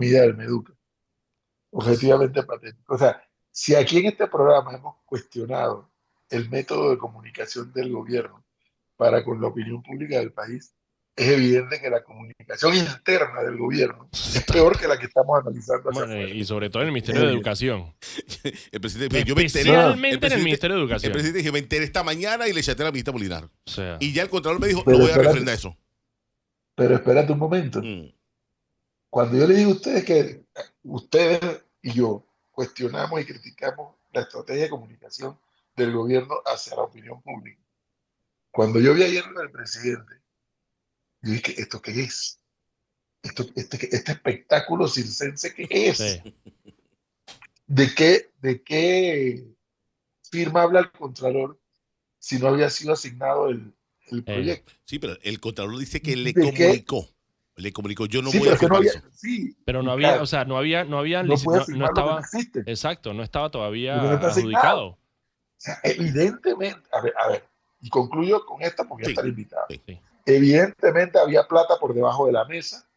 comida del Meduca. Objetivamente patético. O sea, si aquí en este programa hemos cuestionado el método de comunicación del gobierno para con la opinión pública del país, es evidente que la comunicación interna del gobierno es peor que la que estamos analizando hacia Bueno, afuera. y sobre todo en el Es Ministerio de evidente. Educación. El presidente, yo me enteré, No, el Especialmente en el presidente, Ministerio de el Educación. presidente dijo, me enteré esta mañana y le chateé a la ministra Molinar. O sea, Y ya el Contralor me dijo, no pero voy a espérate, refrendar eso. pero espérate un momento. Mm. Cuando yo le digo a ustedes que ustedes y yo cuestionamos y criticamos la estrategia de comunicación del gobierno hacia la opinión pública, cuando yo vi ayer lo del presidente, yo dije, ¿esto qué es? Este espectáculo circense, ¿qué es? sí. ¿De qué firma habla el Contralor si no había sido asignado el proyecto? Sí, pero el Contralor dice que le ¿De qué? comunicó. Le comunicó, yo no Sí, voy pero a es que no firmar había, eso. sí, Pero no había, o Ricardo, sea, no puede no firmar lo que no estaba, existe, exacto, no estaba lo que no está todavía asignado. adjudicado. O sea, evidentemente, a ver, y concluyo con esta porque ya Sí, está invitado. sí. Sí. Evidentemente había plata por debajo de la mesa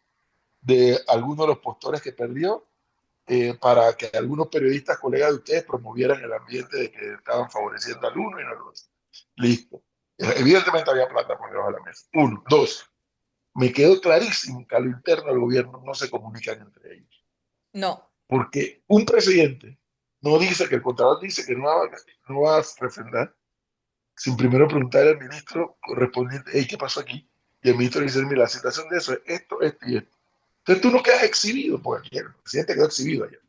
de algunos de los postores que perdió para que algunos periodistas, colegas de ustedes, promovieran el ambiente de que estaban favoreciendo al uno y al otro. Listo. Evidentemente había plata por debajo de la mesa. Uno. Dos. Me quedó clarísimo que a lo interno del gobierno no se comunican entre ellos. No. Porque un presidente no dice que el Contralor dice que no va a refrendar sin primero preguntar al ministro correspondiente, hey, ¿qué pasó aquí? Y el ministro dice, mira, la situación de eso es esto, esto y esto. Entonces tú no quedas exhibido, porque ayer el presidente quedó exhibido ayer,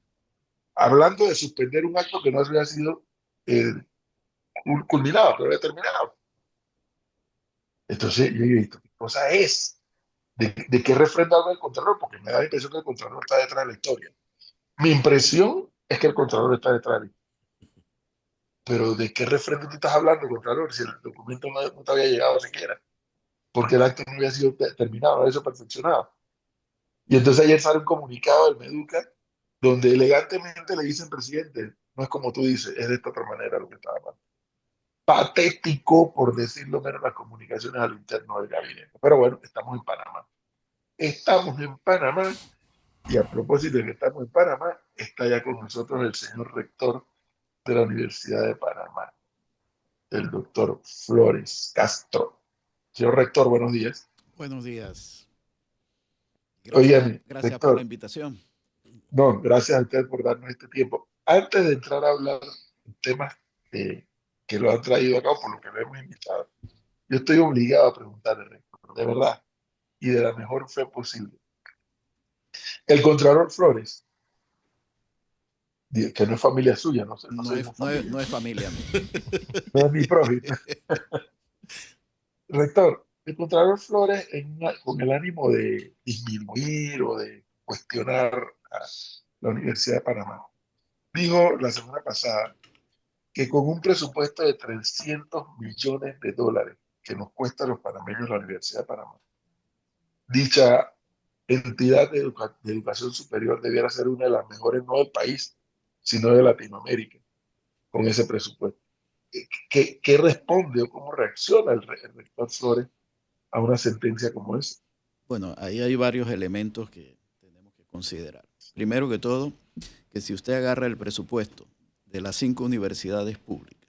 hablando de suspender un acto que no había sido eh, culminado, que no había terminado. Entonces yo digo, ¿qué cosa es? ¿De qué refrenda el Contralor? Porque me da la impresión que el Contralor está detrás de la historia. Mi impresión es que el Contralor está detrás de la historia. Pero ¿de qué refrendo tú estás hablando, Contralor, si el documento no te había llegado siquiera? Porque el acto no había sido terminado, no había sido perfeccionado. Y entonces ayer sale un comunicado del Meduca donde elegantemente le dicen, presidente, no es como tú dices, es de esta otra manera lo que estaba pasando. Patético, por decirlo menos, las comunicaciones al interno del gabinete. Pero bueno, estamos en Panamá. Estamos en Panamá y a propósito de que estamos en Panamá, está ya con nosotros el señor rector de la Universidad de Panamá, el doctor Flores Castro. Señor rector, buenos días. Buenos días. Oigan, Gracias por la rector, invitación. no, gracias a usted por darnos este tiempo. Antes de entrar a hablar de temas que lo han traído acá, por lo que lo hemos invitado, yo estoy obligado a preguntarle, rector, de verdad, y de la mejor fe posible. El Contralor Flores, que no es familia suya, no, no No se es, dijo no es, familia, no es familia mía. no es mi prójimo. Rector, el Contralor Flores, con el ánimo de disminuir o de cuestionar a la Universidad de Panamá, dijo la semana pasada que con un presupuesto de 300 millones de dólares que nos cuesta a los panameños la Universidad de Panamá, dicha entidad de educación superior debiera ser una de las mejores, no del país, sino de Latinoamérica, con ese presupuesto. ¿Qué responde o cómo reacciona el rector Flores a una sentencia como esa? Bueno, ahí hay varios elementos que tenemos que considerar. Primero que todo, que si usted agarra el presupuesto de las 5 universidades públicas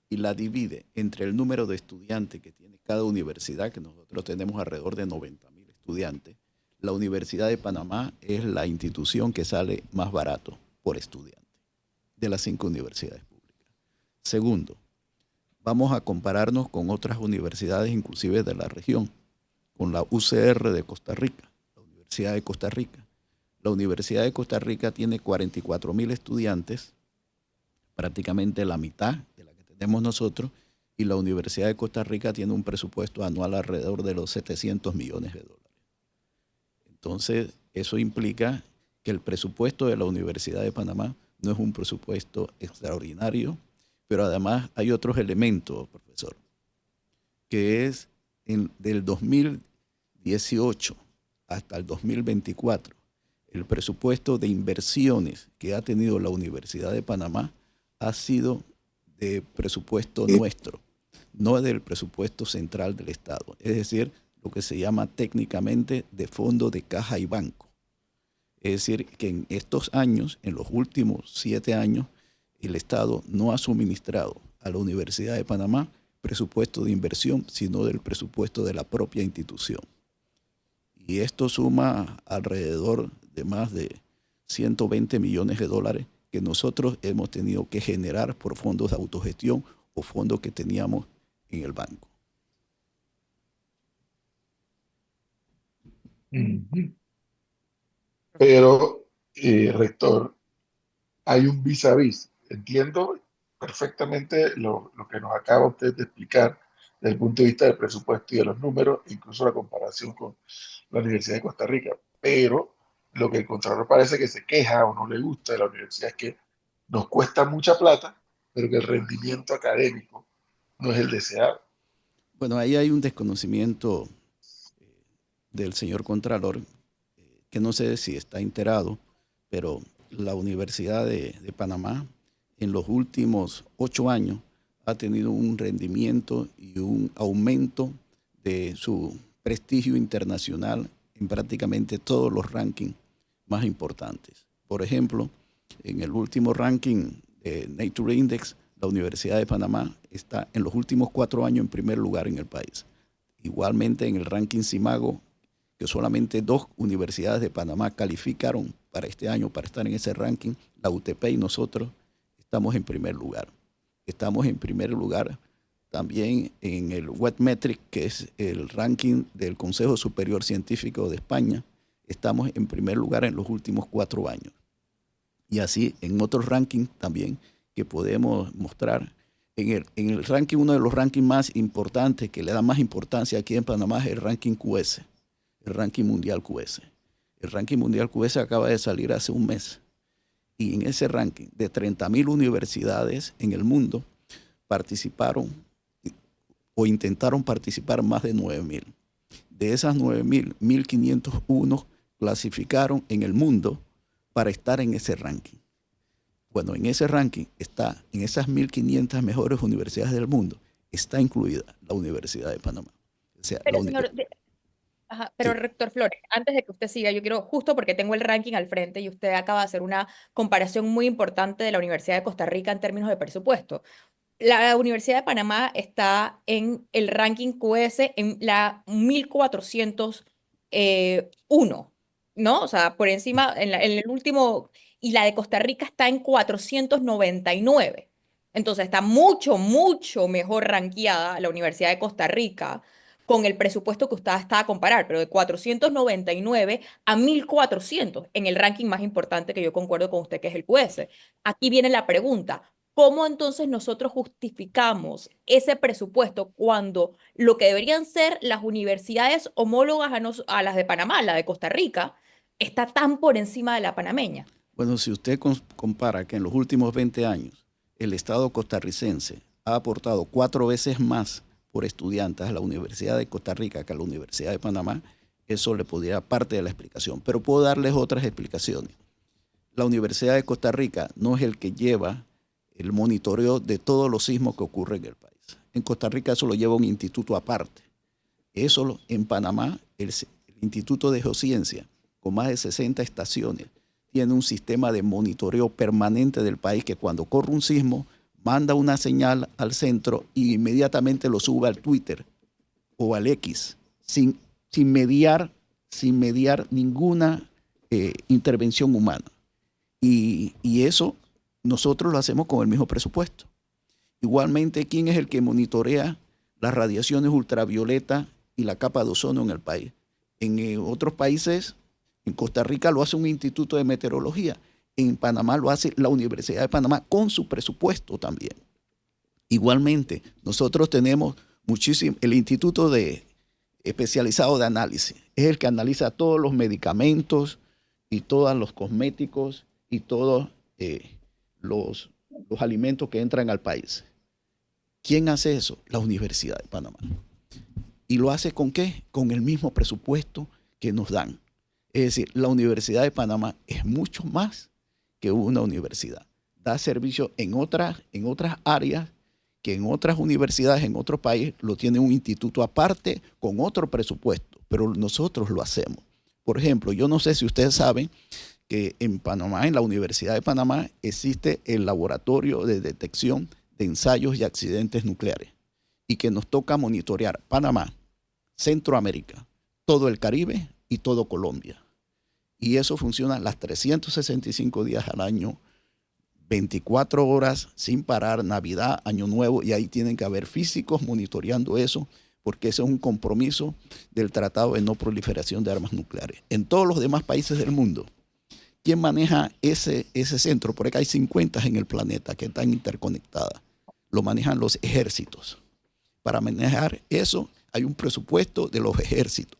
y la divide entre el número de estudiantes que tiene cada universidad, que nosotros tenemos alrededor de 90.000 estudiantes, la Universidad de Panamá es la institución que sale más barato por estudiante de las 5 universidades públicas. Segundo, vamos a compararnos con otras universidades, inclusive de la región, con la UCR de Costa Rica, la Universidad de Costa Rica. La Universidad de Costa Rica tiene 44.000 estudiantes, prácticamente la mitad de la que tenemos nosotros, y la Universidad de Costa Rica tiene un presupuesto anual alrededor de los 700 millones de dólares. Entonces, eso implica que el presupuesto de la Universidad de Panamá no es un presupuesto extraordinario, pero además hay otros elementos, profesor, que es del 2018 hasta el 2024, el presupuesto de inversiones que ha tenido la Universidad de Panamá ha sido de presupuesto nuestro, no del presupuesto central del Estado, es decir, lo que se llama técnicamente de fondo de caja y banco. Es decir, que en estos años, en los últimos 7 años, el Estado no ha suministrado a la Universidad de Panamá presupuesto de inversión, sino del presupuesto de la propia institución. Y esto suma alrededor de más de 120 millones de dólares que nosotros hemos tenido que generar por fondos de autogestión o fondos que teníamos en el banco. Pero, rector, hay un vis a vis. Entiendo perfectamente lo que nos acaba usted de explicar desde el punto de vista del presupuesto y de los números, incluso la comparación con la Universidad de Costa Rica. Pero lo que el Contralor parece que se queja o no le gusta de la universidad es que nos cuesta mucha plata, pero que el rendimiento académico no es el deseado. Bueno, ahí hay un desconocimiento del señor Contralor, que no sé si está enterado, pero la Universidad de Panamá en los últimos 8 años ha tenido un rendimiento y un aumento de su prestigio internacional en prácticamente todos los rankings más importantes. Por ejemplo, en el último ranking de Nature Index, la Universidad de Panamá está en los últimos 4 años en primer lugar en el país. Igualmente en el ranking CIMAGO, que solamente 2 universidades de Panamá calificaron para este año para estar en ese ranking, la UTP y nosotros estamos en primer lugar. Estamos en primer lugar también en el Webmetric, que es el ranking del Consejo Superior Científico de España. Estamos en primer lugar en los últimos 4 años. Y así en otros rankings también que podemos mostrar. En el ranking, uno de los rankings más importantes, que le da más importancia aquí en Panamá, es el ranking QS, el ranking mundial QS. El ranking mundial QS acaba de salir hace un mes. Y en ese ranking de 30.000 universidades en el mundo participaron o intentaron participar más de 9.000. De esas 9.000, 1.501 clasificaron en el mundo para estar en ese ranking. Bueno, en ese ranking está, en esas 1.500 mejores universidades del mundo, está incluida la Universidad de Panamá. O sea, pero, pero sí. rector Flores, antes de que usted siga, yo quiero, justo porque tengo el ranking al frente y usted acaba de hacer una comparación muy importante de la Universidad de Costa Rica en términos de presupuesto. La Universidad de Panamá está en el ranking QS en la 1401, ¿no? O sea, por encima, en el último, y la de Costa Rica está en 499. Entonces está mucho, mucho mejor rankeada la Universidad de Costa Rica con el presupuesto que usted está a comparar, pero de 499 a 1400 en el ranking más importante que yo concuerdo con usted, que es el QS. Aquí viene la pregunta. ¿Cómo entonces nosotros justificamos ese presupuesto cuando lo que deberían ser las universidades homólogas a las de Panamá, la de Costa Rica, está tan por encima de la panameña? Bueno, si usted compara que en los últimos 20 años el Estado costarricense ha aportado 4 veces más por estudiantes a la Universidad de Costa Rica que a la Universidad de Panamá, eso le podría dar parte de la explicación. Pero puedo darles otras explicaciones. La Universidad de Costa Rica no es el que lleva el monitoreo de todos los sismos que ocurren en el país. En Costa Rica eso lo lleva un instituto aparte. Eso en Panamá, el Instituto de Geociencia, con más de 60 estaciones, tiene un sistema de monitoreo permanente del país que cuando ocurre un sismo, manda una señal al centro y inmediatamente lo sube al Twitter o al X, sin mediar ninguna intervención humana. Y eso nosotros lo hacemos con el mismo presupuesto. Igualmente, ¿quién es el que monitorea las radiaciones ultravioletas y la capa de ozono en el país? En otros países, en Costa Rica lo hace un instituto de meteorología. En Panamá lo hace la Universidad de Panamá con su presupuesto también. Igualmente, nosotros tenemos muchísimo, el Instituto Especializado de Análisis, es el que analiza todos los medicamentos y todos los cosméticos y todos los alimentos que entran al país. ¿Quién hace eso? La Universidad de Panamá. ¿Y lo hace con qué? Con el mismo presupuesto que nos dan. Es decir, la Universidad de Panamá es mucho más que una universidad. Da servicio en otras áreas que en otras universidades, en otro país, lo tiene un instituto aparte con otro presupuesto, pero nosotros lo hacemos. Por ejemplo, yo no sé si ustedes saben que en Panamá, en la Universidad de Panamá, existe el laboratorio de detección de ensayos y accidentes nucleares y que nos toca monitorear Panamá, Centroamérica, todo el Caribe y todo Colombia. Y eso funciona las 365 días al año, 24 horas sin parar, Navidad, Año Nuevo, y ahí tienen que haber físicos monitoreando eso, porque ese es un compromiso del Tratado de No Proliferación de Armas Nucleares. En todos los demás países del mundo, ¿quién maneja ese centro? Porque hay 50 en el planeta que están interconectadas. Lo manejan los ejércitos. Para manejar eso hay un presupuesto de los ejércitos.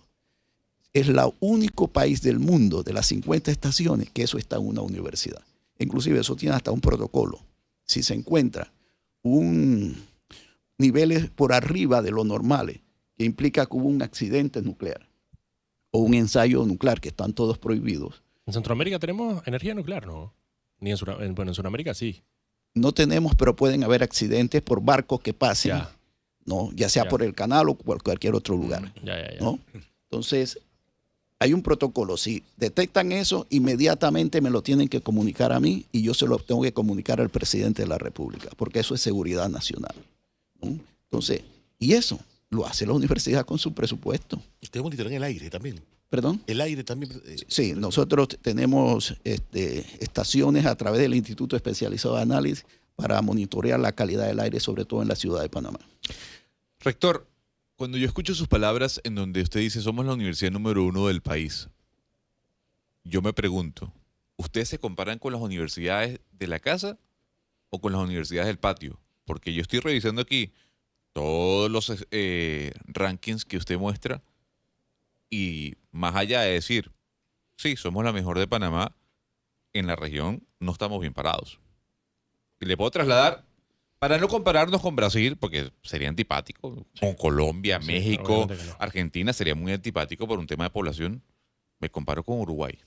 Es el único país del mundo de las 50 estaciones que eso está en una universidad. Inclusive eso tiene hasta un protocolo. Si se encuentra niveles por arriba de lo normales, que implica que hubo un accidente nuclear o un ensayo nuclear, que están todos prohibidos. En Centroamérica tenemos energía nuclear, ¿no? Ni en Sudamérica sí. No tenemos, pero pueden haber accidentes por barcos que pasen, ¿no? Ya sea por el canal o por cualquier otro lugar. ¿No? Entonces, hay un protocolo. Si detectan eso, inmediatamente me lo tienen que comunicar a mí y yo se lo tengo que comunicar al presidente de la República, porque eso es seguridad nacional, ¿no? Entonces, y eso lo hace la universidad con su presupuesto. Ustedes monitorean el aire también. ¿Perdón? El aire también. Sí, nosotros tenemos estaciones a través del Instituto Especializado de Análisis para monitorear la calidad del aire, sobre todo en la ciudad de Panamá. Rector, cuando yo escucho sus palabras en donde usted dice somos la universidad número 1 del país, yo me pregunto, ¿ustedes se comparan con las universidades de la casa o con las universidades del patio? Porque yo estoy revisando aquí todos los rankings que usted muestra y más allá de decir, sí, somos la mejor de Panamá, en la región no estamos bien parados. Y le puedo trasladar, para no compararnos con Brasil, porque sería antipático, con Colombia, Sí, México, obviamente que no. Argentina sería muy antipático por un tema de población. Me comparo con Uruguay.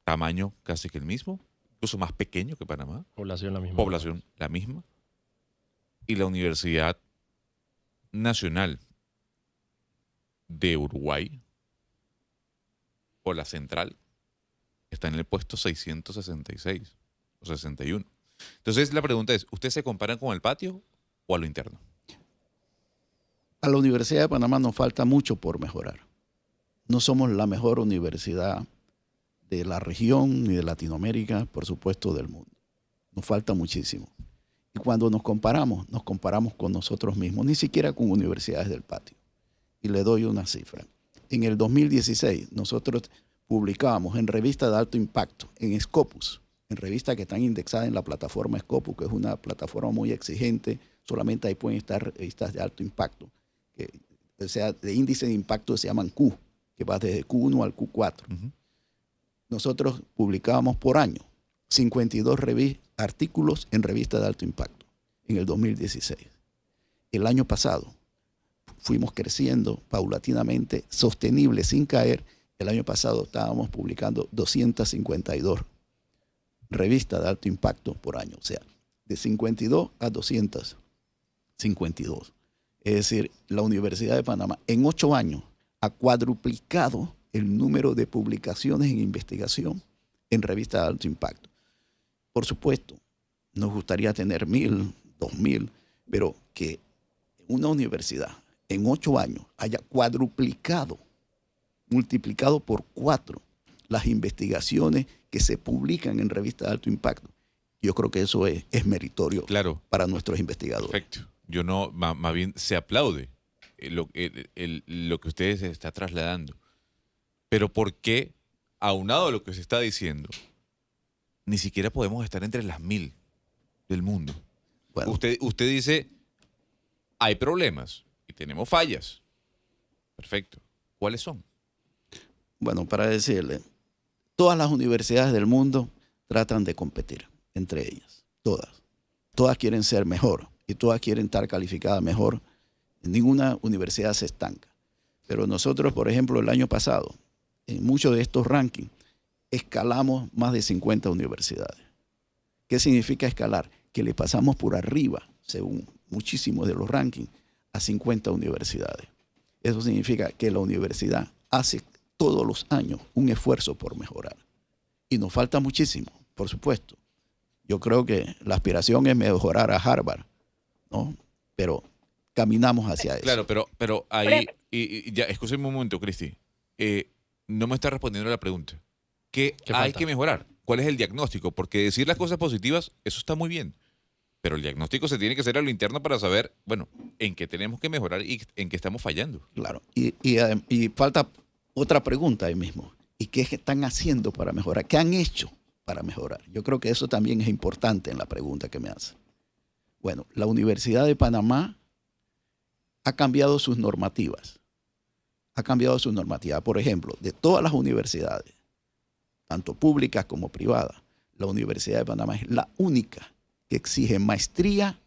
Tamaño casi que el mismo, incluso más pequeño que Panamá. Población la misma. Población la misma. Y la Universidad Nacional de Uruguay, o la central, está en el puesto 666 o 61. Entonces la pregunta es, ¿ustedes se comparan con el patio o a lo interno? A la Universidad de Panamá nos falta mucho por mejorar. No somos la mejor universidad de la región ni de Latinoamérica, por supuesto del mundo. Nos falta muchísimo. Y cuando nos comparamos con nosotros mismos, ni siquiera con universidades del patio. Y le doy una cifra. En el 2016 nosotros publicábamos en revistas de alto impacto, en Scopus, en revistas que están indexadas en la plataforma Scopus, que es una plataforma muy exigente, solamente ahí pueden estar revistas de alto impacto, o sea, de índice de impacto se llaman Q, que va desde Q1 al Q4. Nosotros publicábamos por año 52 artículos en revistas de alto impacto en el 2016. El año pasado fuimos creciendo paulatinamente, sostenible, sin caer. El año pasado estábamos publicando 252 revistas de alto impacto por año, o sea, de 52 a 252. Es decir, la Universidad de Panamá en 8 años ha cuadruplicado el número de publicaciones en investigación en revistas de alto impacto. Por supuesto, nos gustaría tener 1,000, 2,000, pero que una universidad en 8 años haya cuadruplicado, multiplicado por 4 las investigaciones que se publican en revistas de alto impacto. Yo creo que eso es meritorio, Claro. para nuestros investigadores. Perfecto. Yo no, más bien se aplaude lo que ustedes se está trasladando. Pero ¿por qué, aunado a lo que se está diciendo, ni siquiera podemos estar entre las 1,000 del mundo? Bueno, Usted dice, hay problemas y tenemos fallas. Perfecto. ¿Cuáles son? bueno, para decirle, todas las universidades del mundo tratan de competir entre ellas, todas. Todas quieren ser mejor y todas quieren estar calificadas mejor. Ninguna universidad se estanca. Pero nosotros, por ejemplo, el año pasado, en muchos de estos rankings, escalamos más de 50 universidades. ¿Qué significa escalar? Que le pasamos por arriba, según muchísimos de los rankings, a 50 universidades. Eso significa que la universidad hace todos los años un esfuerzo por mejorar. Y nos falta muchísimo, por supuesto. Yo creo que la aspiración es mejorar a Harvard, ¿no? Pero caminamos hacia eso. Claro, pero ahí, y ya, escúcheme un momento, Cristi. No me está respondiendo a la pregunta. ¿Qué ¿Qué hay falta? que mejorar? ¿Cuál es el diagnóstico? Porque decir las cosas positivas, eso está muy bien. Pero el diagnóstico se tiene que hacer a lo interno para saber, bueno, en qué tenemos que mejorar y en qué estamos fallando. Claro. Y falta otra pregunta ahí mismo. ¿Y qué están haciendo para mejorar? ¿Qué han hecho para mejorar? Yo creo que eso también es importante en la pregunta que me hace. Bueno, la Universidad de Panamá ha cambiado sus normativas. Ha cambiado sus normativas. Por ejemplo, de todas las universidades, tanto públicas como privadas, la Universidad de Panamá es la única que exige maestría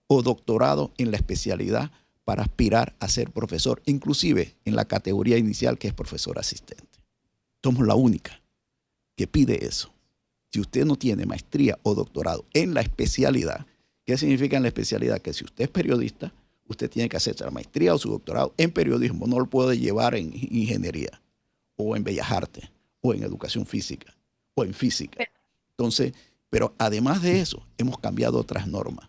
o doctorado en la especialidad para aspirar a ser profesor, inclusive en la categoría inicial que es profesor asistente. Somos la única que pide eso. Si usted no tiene maestría o doctorado en la especialidad, ¿qué significa en la especialidad? Que si usted es periodista, usted tiene que hacer la maestría o su doctorado en periodismo. No lo puede llevar en ingeniería o en bellas artes o en educación física o en física. Entonces, pero además de eso, hemos cambiado otras normas.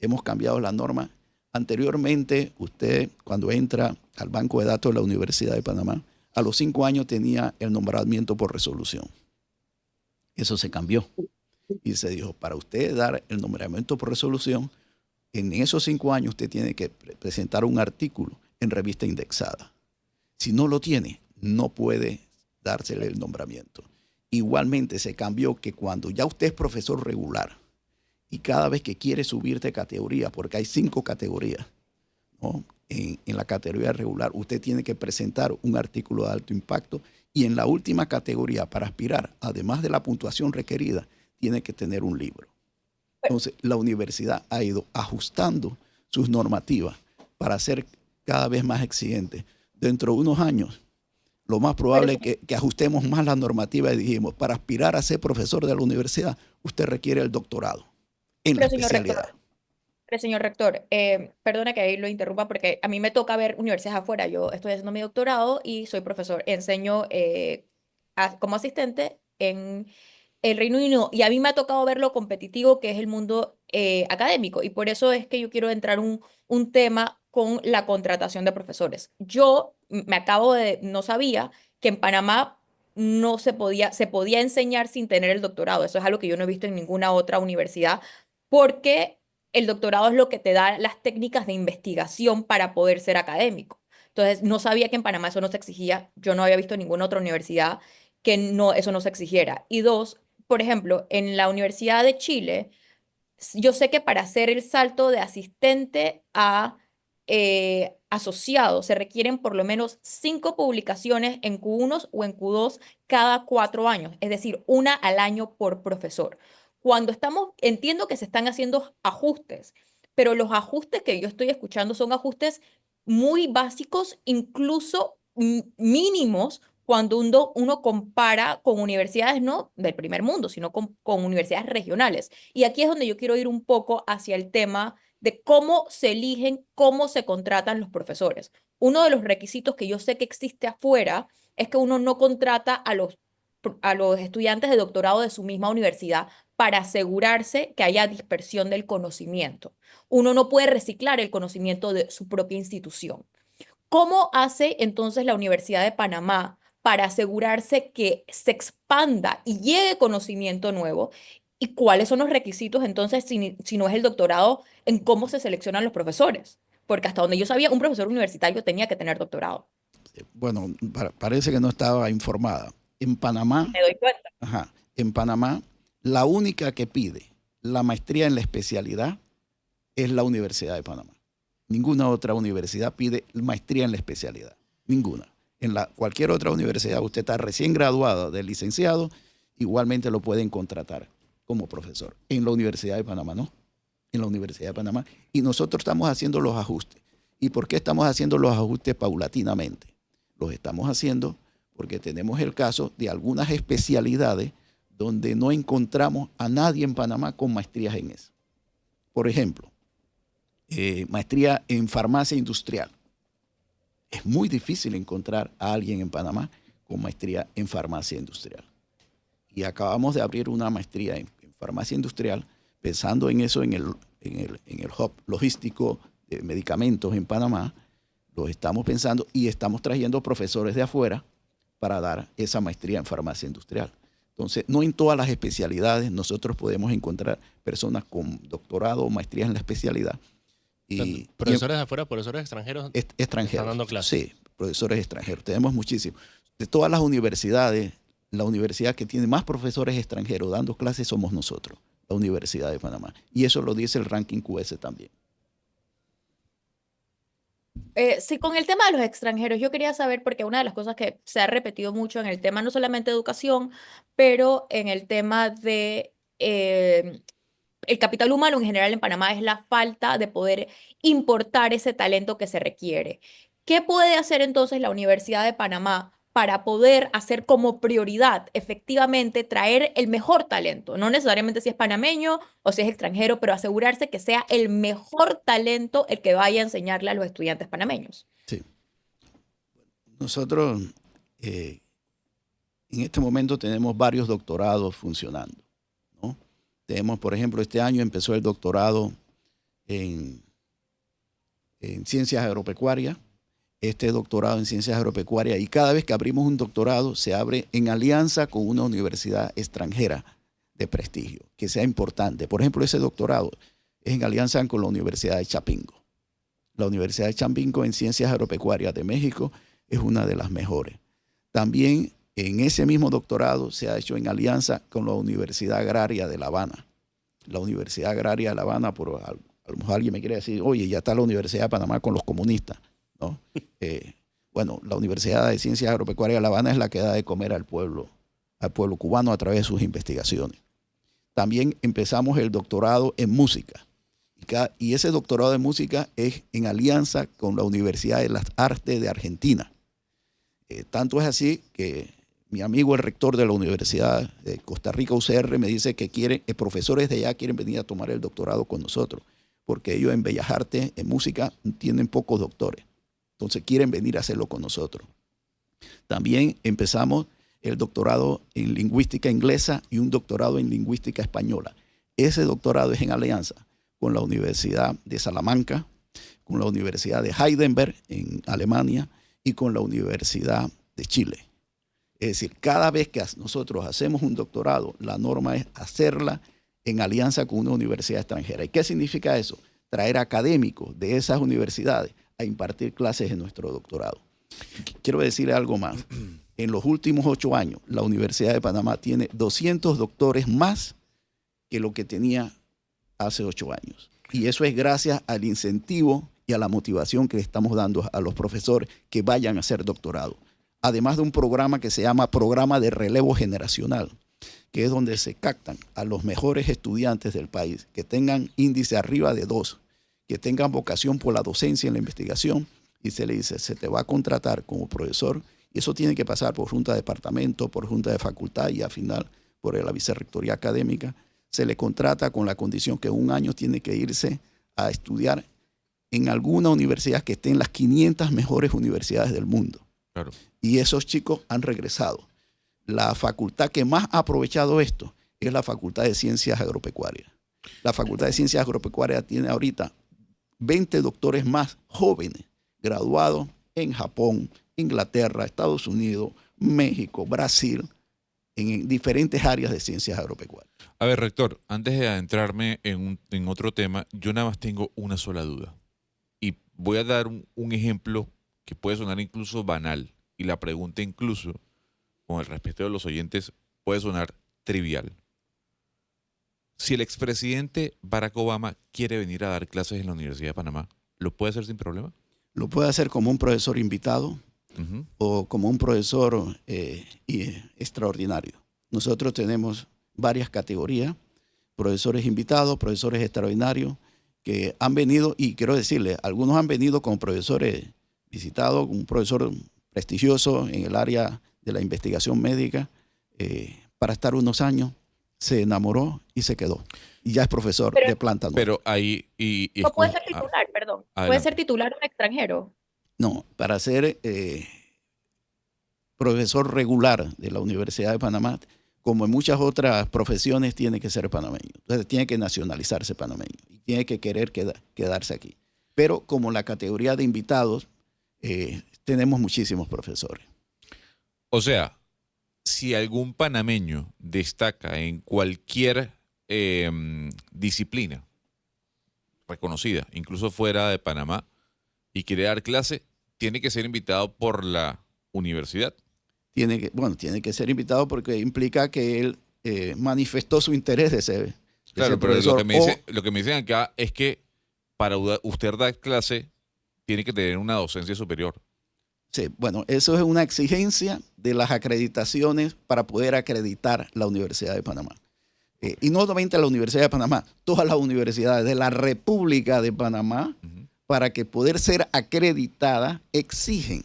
Hemos cambiado la norma. Anteriormente, usted cuando entra al banco de datos de la Universidad de Panamá, a los 5 años tenía el nombramiento por resolución. Eso se cambió. Y se dijo, para usted dar el nombramiento por resolución, en esos 5 años usted tiene que presentar un artículo en revista indexada. Si no lo tiene, no puede dársele el nombramiento. Igualmente se cambió que cuando ya usted es profesor regular y cada vez que quiere subir de categoría, porque hay 5 categorías, ¿no? En la categoría regular usted tiene que presentar un artículo de alto impacto y en la última categoría para aspirar, además de la puntuación requerida, tiene que tener un libro. Entonces la universidad ha ido ajustando sus normativas para ser cada vez más exigente. Dentro de unos años, lo más probable es que ajustemos más la normativa y dijimos, para aspirar a ser profesor de la universidad, usted requiere el doctorado en la especialidad. Pero, señor rector, perdona que ahí lo interrumpa porque a mí me toca ver universidades afuera. Yo estoy haciendo mi doctorado y soy profesor. Enseño como asistente en el Reino Unido y a mí me ha tocado ver lo competitivo que es el mundo académico y por eso es que yo quiero entrar un tema con la contratación de profesores. Yo no sabía que en Panamá no se podía enseñar sin tener el doctorado. Eso es algo que yo no he visto en ninguna otra universidad porque el doctorado es lo que te da las técnicas de investigación para poder ser académico. Entonces, no sabía que en Panamá eso no se exigía. Yo no había visto en ninguna otra universidad que eso no se exigiera. Y dos, por ejemplo, en la Universidad de Chile, yo sé que para hacer el salto de asistente a asociado se requieren por lo menos 5 publicaciones en Q1 o en Q2 cada 4 años, es decir, una al año por profesor. Entiendo que se están haciendo ajustes, pero los ajustes que yo estoy escuchando son ajustes muy básicos, incluso mínimos, cuando uno compara con universidades no del primer mundo, sino con universidades regionales. Y aquí es donde yo quiero ir un poco hacia el tema de cómo se eligen, cómo se contratan los profesores. Uno de los requisitos que yo sé que existe afuera es que uno no contrata a los estudiantes de doctorado de su misma universidad para asegurarse que haya dispersión del conocimiento. Uno no puede reciclar el conocimiento de su propia institución. ¿Cómo hace entonces la Universidad de Panamá para asegurarse que se expanda y llegue conocimiento nuevo? ¿Y cuáles son los requisitos entonces, si no es el doctorado, en cómo se seleccionan los profesores? Porque hasta donde yo sabía, un profesor universitario tenía que tener doctorado. Bueno, parece que no estaba informada. En Panamá, Me doy cuenta. En Panamá, la única que pide la maestría en la especialidad es la Universidad de Panamá. Ninguna otra universidad pide maestría en la especialidad. Ninguna. En cualquier otra universidad, usted está recién graduado de licenciado, igualmente lo pueden contratar como profesor. En la Universidad de Panamá, no. En la Universidad de Panamá. Y nosotros estamos haciendo los ajustes. ¿Y por qué estamos haciendo los ajustes paulatinamente? Los estamos haciendo porque tenemos el caso de algunas especialidades donde no encontramos a nadie en Panamá con maestrías en eso. Por ejemplo, maestría en farmacia industrial. Es muy difícil encontrar a alguien en Panamá con maestría en farmacia industrial. y acabamos de abrir una maestría en farmacia industrial, pensando en eso, en el hub logístico de medicamentos en Panamá. Lo estamos pensando y estamos trayendo profesores de afuera para dar esa maestría en farmacia industrial. Entonces, no en todas las especialidades nosotros podemos encontrar personas con doctorado o maestrías en la especialidad. Y profesores de afuera, profesores extranjeros. Extranjeros. Están dando clases. Sí, profesores extranjeros. Tenemos muchísimos. De todas las universidades, la universidad que tiene más profesores extranjeros dando clases somos nosotros, la Universidad de Panamá. Y eso lo dice el ranking QS también. Sí, con el tema de los extranjeros, yo quería saber, porque una de las cosas que se ha repetido mucho en el tema, no solamente de educación, pero en el tema de el capital humano en general en Panamá, es la falta de poder importar ese talento que se requiere. ¿Qué puede hacer entonces la Universidad de Panamá para poder hacer como prioridad efectivamente traer el mejor talento? No necesariamente si es panameño o si es extranjero, pero asegurarse que sea el mejor talento el que vaya a enseñarle a los estudiantes panameños. Sí. Nosotros en este momento tenemos varios doctorados funcionando, ¿no? Tenemos, por ejemplo, este año empezó el doctorado en ciencias agropecuarias. Este doctorado en ciencias agropecuarias, y cada vez que abrimos un doctorado se abre en alianza con una universidad extranjera de prestigio, que sea importante. Por ejemplo, ese doctorado es en alianza con la Universidad de Chapingo. La Universidad de Chapingo en ciencias agropecuarias de México es una de las mejores. También en ese mismo doctorado se ha hecho en alianza con la Universidad Agraria de La Habana. La Universidad Agraria de La Habana, a lo mejor alguien me quiere decir, oye, ya está la Universidad de Panamá con los comunistas, ¿no? Bueno, la Universidad de Ciencias Agropecuarias de La Habana es la que da de comer al pueblo cubano a través de sus investigaciones. También empezamos el doctorado en música. Y ese doctorado de música es en alianza con la Universidad de las Artes de Argentina. Tanto es así que mi amigo, el rector de la Universidad de Costa Rica, UCR, me dice que profesores de allá quieren venir a tomar el doctorado con nosotros, porque ellos en Bellas Artes, en música, tienen pocos doctores. Entonces quieren venir a hacerlo con nosotros. También empezamos el doctorado en lingüística inglesa y un doctorado en lingüística española. Ese doctorado es en alianza con la Universidad de Salamanca, con la Universidad de Heidelberg en Alemania y con la Universidad de Chile. Es decir, cada vez que nosotros hacemos un doctorado, la norma es hacerla en alianza con una universidad extranjera. ¿Y qué significa eso? Traer académicos de esas universidades a impartir clases en nuestro doctorado. Quiero decir algo más. En los últimos 8 años, la Universidad de Panamá tiene 200 doctores más que lo que tenía hace 8 años. Y eso es gracias al incentivo y a la motivación que le estamos dando a los profesores que vayan a hacer doctorado. Además de un programa que se llama Programa de Relevo Generacional, que es donde se captan a los mejores estudiantes del país, que tengan índice arriba de 2, que tengan vocación por la docencia en la investigación, y se le dice, se te va a contratar como profesor, y eso tiene que pasar por junta de departamento, por junta de facultad y al final por la vicerrectoría académica. Se le contrata con la condición que 1 año tiene que irse a estudiar en alguna universidad que esté en las 500 mejores universidades del mundo. Claro. Y esos chicos han regresado. La facultad que más ha aprovechado esto es la Facultad de Ciencias Agropecuarias. La Facultad de Ciencias Agropecuarias tiene ahorita 20 doctores más jóvenes, graduados en Japón, Inglaterra, Estados Unidos, México, Brasil, en diferentes áreas de ciencias agropecuarias. A ver, rector, antes de adentrarme en otro tema, yo nada más tengo una sola duda. Y voy a dar un ejemplo que puede sonar incluso banal. Y la pregunta incluso, con el respeto de los oyentes, puede sonar trivial. Si el expresidente Barack Obama quiere venir a dar clases en la Universidad de Panamá, ¿lo puede hacer sin problema? Lo puede hacer como un profesor invitado o como un profesor extraordinario. Nosotros tenemos varias categorías, profesores invitados, profesores extraordinarios, que han venido, y quiero decirles, algunos han venido como profesores visitados, un profesor prestigioso en el área de la investigación médica, para estar unos años, se enamoró y se quedó. Y ya es profesor de planta. Pero ahí... No puede ser titular, perdón. Puede ser titular un extranjero. No, para ser profesor regular de la Universidad de Panamá, como en muchas otras profesiones, tiene que ser panameño. Entonces tiene que nacionalizarse panameño y tiene que querer quedarse aquí. Pero como la categoría de invitados, tenemos muchísimos profesores. O sea, si algún panameño destaca en cualquier disciplina reconocida, incluso fuera de Panamá, y quiere dar clase, tiene que ser invitado por la universidad. Tiene que ser invitado porque implica que él manifestó su interés de ser Claro, pero profesor. lo que me dicen acá es que para usted dar clase tiene que tener una docencia superior. Sí, bueno, eso es una exigencia de las acreditaciones para poder acreditar la Universidad de Panamá. Y no solamente la Universidad de Panamá, todas las universidades de la República de Panamá, para que poder ser acreditada, exigen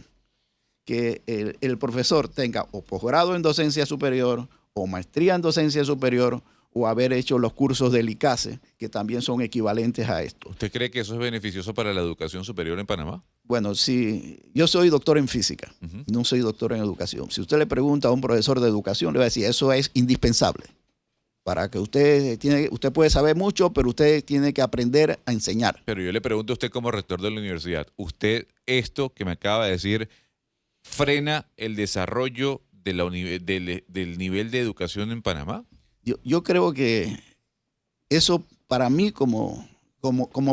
que el profesor tenga o posgrado en docencia superior, o maestría en docencia superior, o haber hecho los cursos del ICASE, que también son equivalentes a esto. ¿Usted cree que eso es beneficioso para la educación superior en Panamá? Bueno, sí, yo soy doctor en física, no soy doctor en educación. Si usted le pregunta a un profesor de educación, le va a decir, eso es indispensable. Para que usted puede saber mucho, pero usted tiene que aprender a enseñar. Pero yo le pregunto a usted como rector de la universidad, ¿usted esto que me acaba de decir frena el desarrollo de del nivel de educación en Panamá? Yo creo que eso para mí como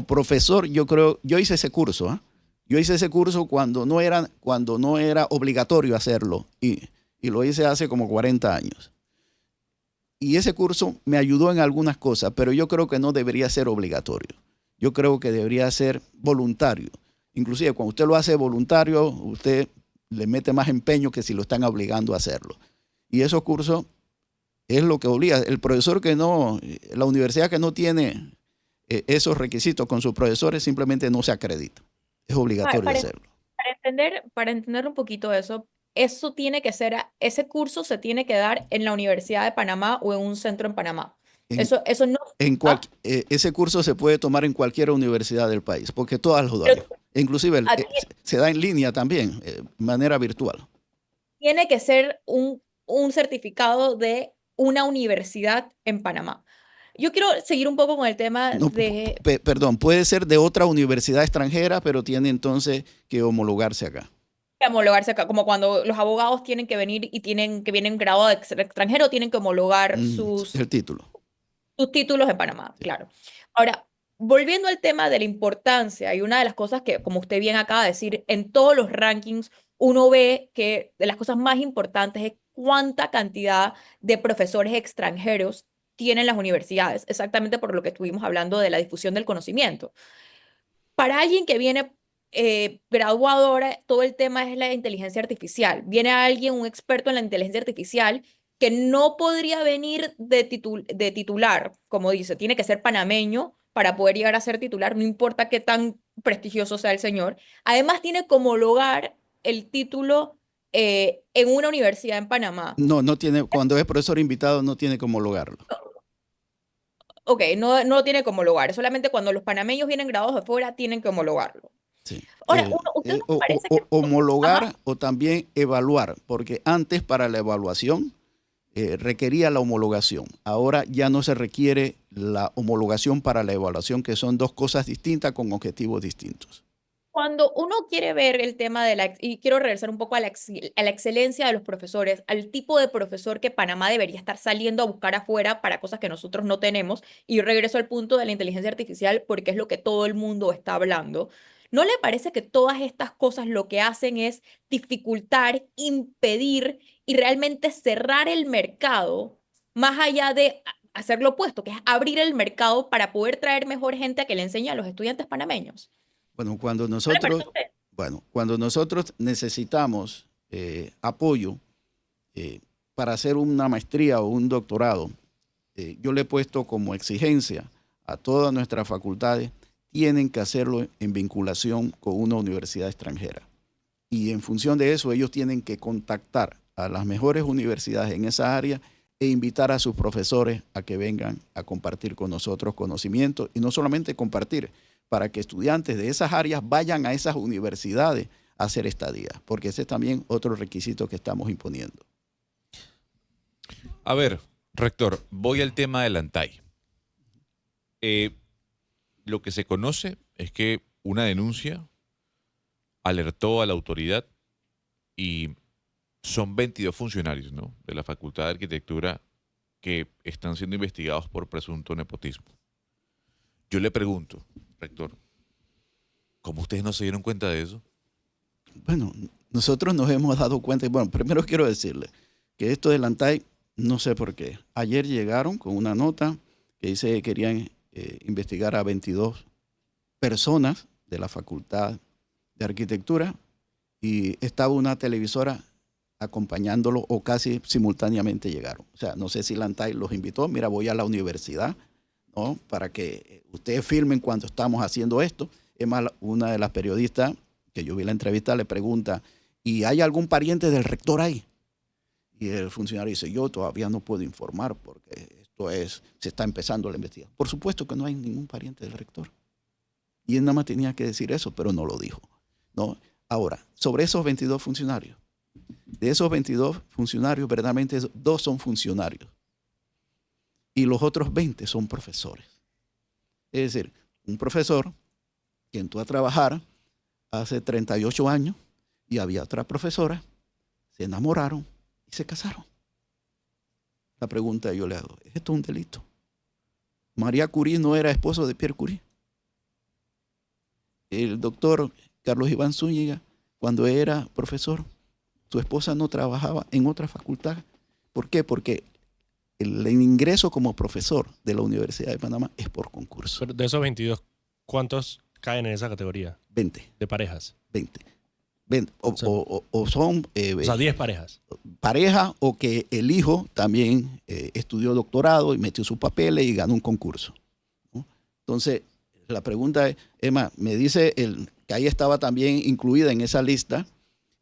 profesor, yo hice ese curso. Yo hice ese curso cuando no era obligatorio hacerlo y lo hice hace como 40 años. Y ese curso me ayudó en algunas cosas, pero yo creo que no debería ser obligatorio. Yo creo que debería ser voluntario. Inclusive cuando usted lo hace voluntario, usted le mete más empeño que si lo están obligando a hacerlo. Y esos cursos es lo que obliga. El profesor la universidad que no tiene esos requisitos con sus profesores simplemente no se acredita. Es obligatorio hacerlo. Para entender un poquito eso tiene que ser, ese curso se tiene que dar en la Universidad de Panamá o en un centro en Panamá. Eso no. Ese curso se puede tomar en cualquier universidad del país, porque todas lo dan. Inclusive se da en línea también, de manera virtual. Tiene que ser un certificado de una universidad en Panamá. Yo quiero seguir un poco con el tema Perdón, puede ser de otra universidad extranjera, pero tiene entonces que homologarse acá. Homologarse acá, como cuando los abogados tienen que venir y vienen graduados de extranjero, tienen que homologar sus títulos en Panamá, claro. Ahora, volviendo al tema de la importancia, y una de las cosas que, como usted bien acaba de decir, en todos los rankings uno ve que de las cosas más importantes es cuánta cantidad de profesores extranjeros tienen las universidades, exactamente por lo que estuvimos hablando de la difusión del conocimiento. Para alguien que viene graduado ahora, todo el tema es la inteligencia artificial. Viene alguien, un experto en la inteligencia artificial, que no podría venir de titular, como dice, tiene que ser panameño para poder llegar a ser titular, no importa qué tan prestigioso sea el señor. Además, tiene que homologar el título en una universidad en Panamá. No tiene, cuando es profesor invitado no tiene que homologarlo. Ok, no tiene que homologar, solamente cuando los panameños vienen graduados de fuera tienen que homologarlo. Sí. Ahora, homologar o también evaluar, porque antes para la evaluación requería la homologación. Ahora ya no se requiere la homologación para la evaluación, que son dos cosas distintas con objetivos distintos. Cuando uno quiere ver el tema y quiero regresar un poco a la excelencia de los profesores, al tipo de profesor que Panamá debería estar saliendo a buscar afuera para cosas que nosotros no tenemos, y regreso al punto de la inteligencia artificial porque es lo que todo el mundo está hablando. ¿No le parece que todas estas cosas lo que hacen es dificultar, impedir y realmente cerrar el mercado, más allá de hacer lo opuesto, que es abrir el mercado para poder traer mejor gente a que le enseñe a los estudiantes panameños? Bueno, cuando nosotros necesitamos apoyo para hacer una maestría o un doctorado, yo le he puesto como exigencia a todas nuestras facultades, tienen que hacerlo en vinculación con una universidad extranjera. Y en función de eso, ellos tienen que contactar a las mejores universidades en esa área e invitar a sus profesores a que vengan a compartir con nosotros conocimiento, y no solamente compartir, para que estudiantes de esas áreas vayan a esas universidades a hacer estadía, porque ese es también otro requisito que estamos imponiendo. A ver, rector, voy al tema del ANTAI. Lo que se conoce es que una denuncia alertó a la autoridad y son 22 funcionarios, ¿no?, de la Facultad de Arquitectura que están siendo investigados por presunto nepotismo. Yo le pregunto, rector, ¿cómo ustedes no se dieron cuenta de eso? Bueno, nosotros nos hemos dado cuenta. Bueno, primero quiero decirle que esto del ANTAI, no sé por qué. Ayer llegaron con una nota que dice que querían investigar a 22 personas de la Facultad de Arquitectura y estaba una televisora acompañándolo o casi simultáneamente llegaron. O sea, no sé si la ANTAI los invitó. Mira, voy a la universidad, ¿no?, para que ustedes filmen cuando estamos haciendo esto. Es más, una de las periodistas que yo vi la entrevista le pregunta, ¿y hay algún pariente del rector ahí? Y el funcionario dice, yo todavía no puedo informar porque se está empezando la investigación. Por supuesto que no hay ningún pariente del rector. Y él nada más tenía que decir eso, pero no lo dijo, ¿no? Ahora, sobre esos 22 funcionarios, de esos 22 funcionarios, verdaderamente 2 son funcionarios y los otros 20 son profesores. Es decir, un profesor que entró a trabajar hace 38 años y había otra profesora, se enamoraron y se casaron. La pregunta yo le hago, ¿es esto un delito? María Curie no era esposo de Pierre Curie. El doctor Carlos Iván Zúñiga, cuando era profesor, su esposa no trabajaba en otra facultad. ¿Por qué? Porque el ingreso como profesor de la Universidad de Panamá es por concurso. Pero de esos 22, ¿cuántos caen en esa categoría? 20. De parejas. 20. O son 10 parejas. pareja o que el hijo también estudió doctorado y metió sus papeles y ganó un concurso, ¿no? Entonces, la pregunta es, Emma, me dice que ahí estaba también incluida en esa lista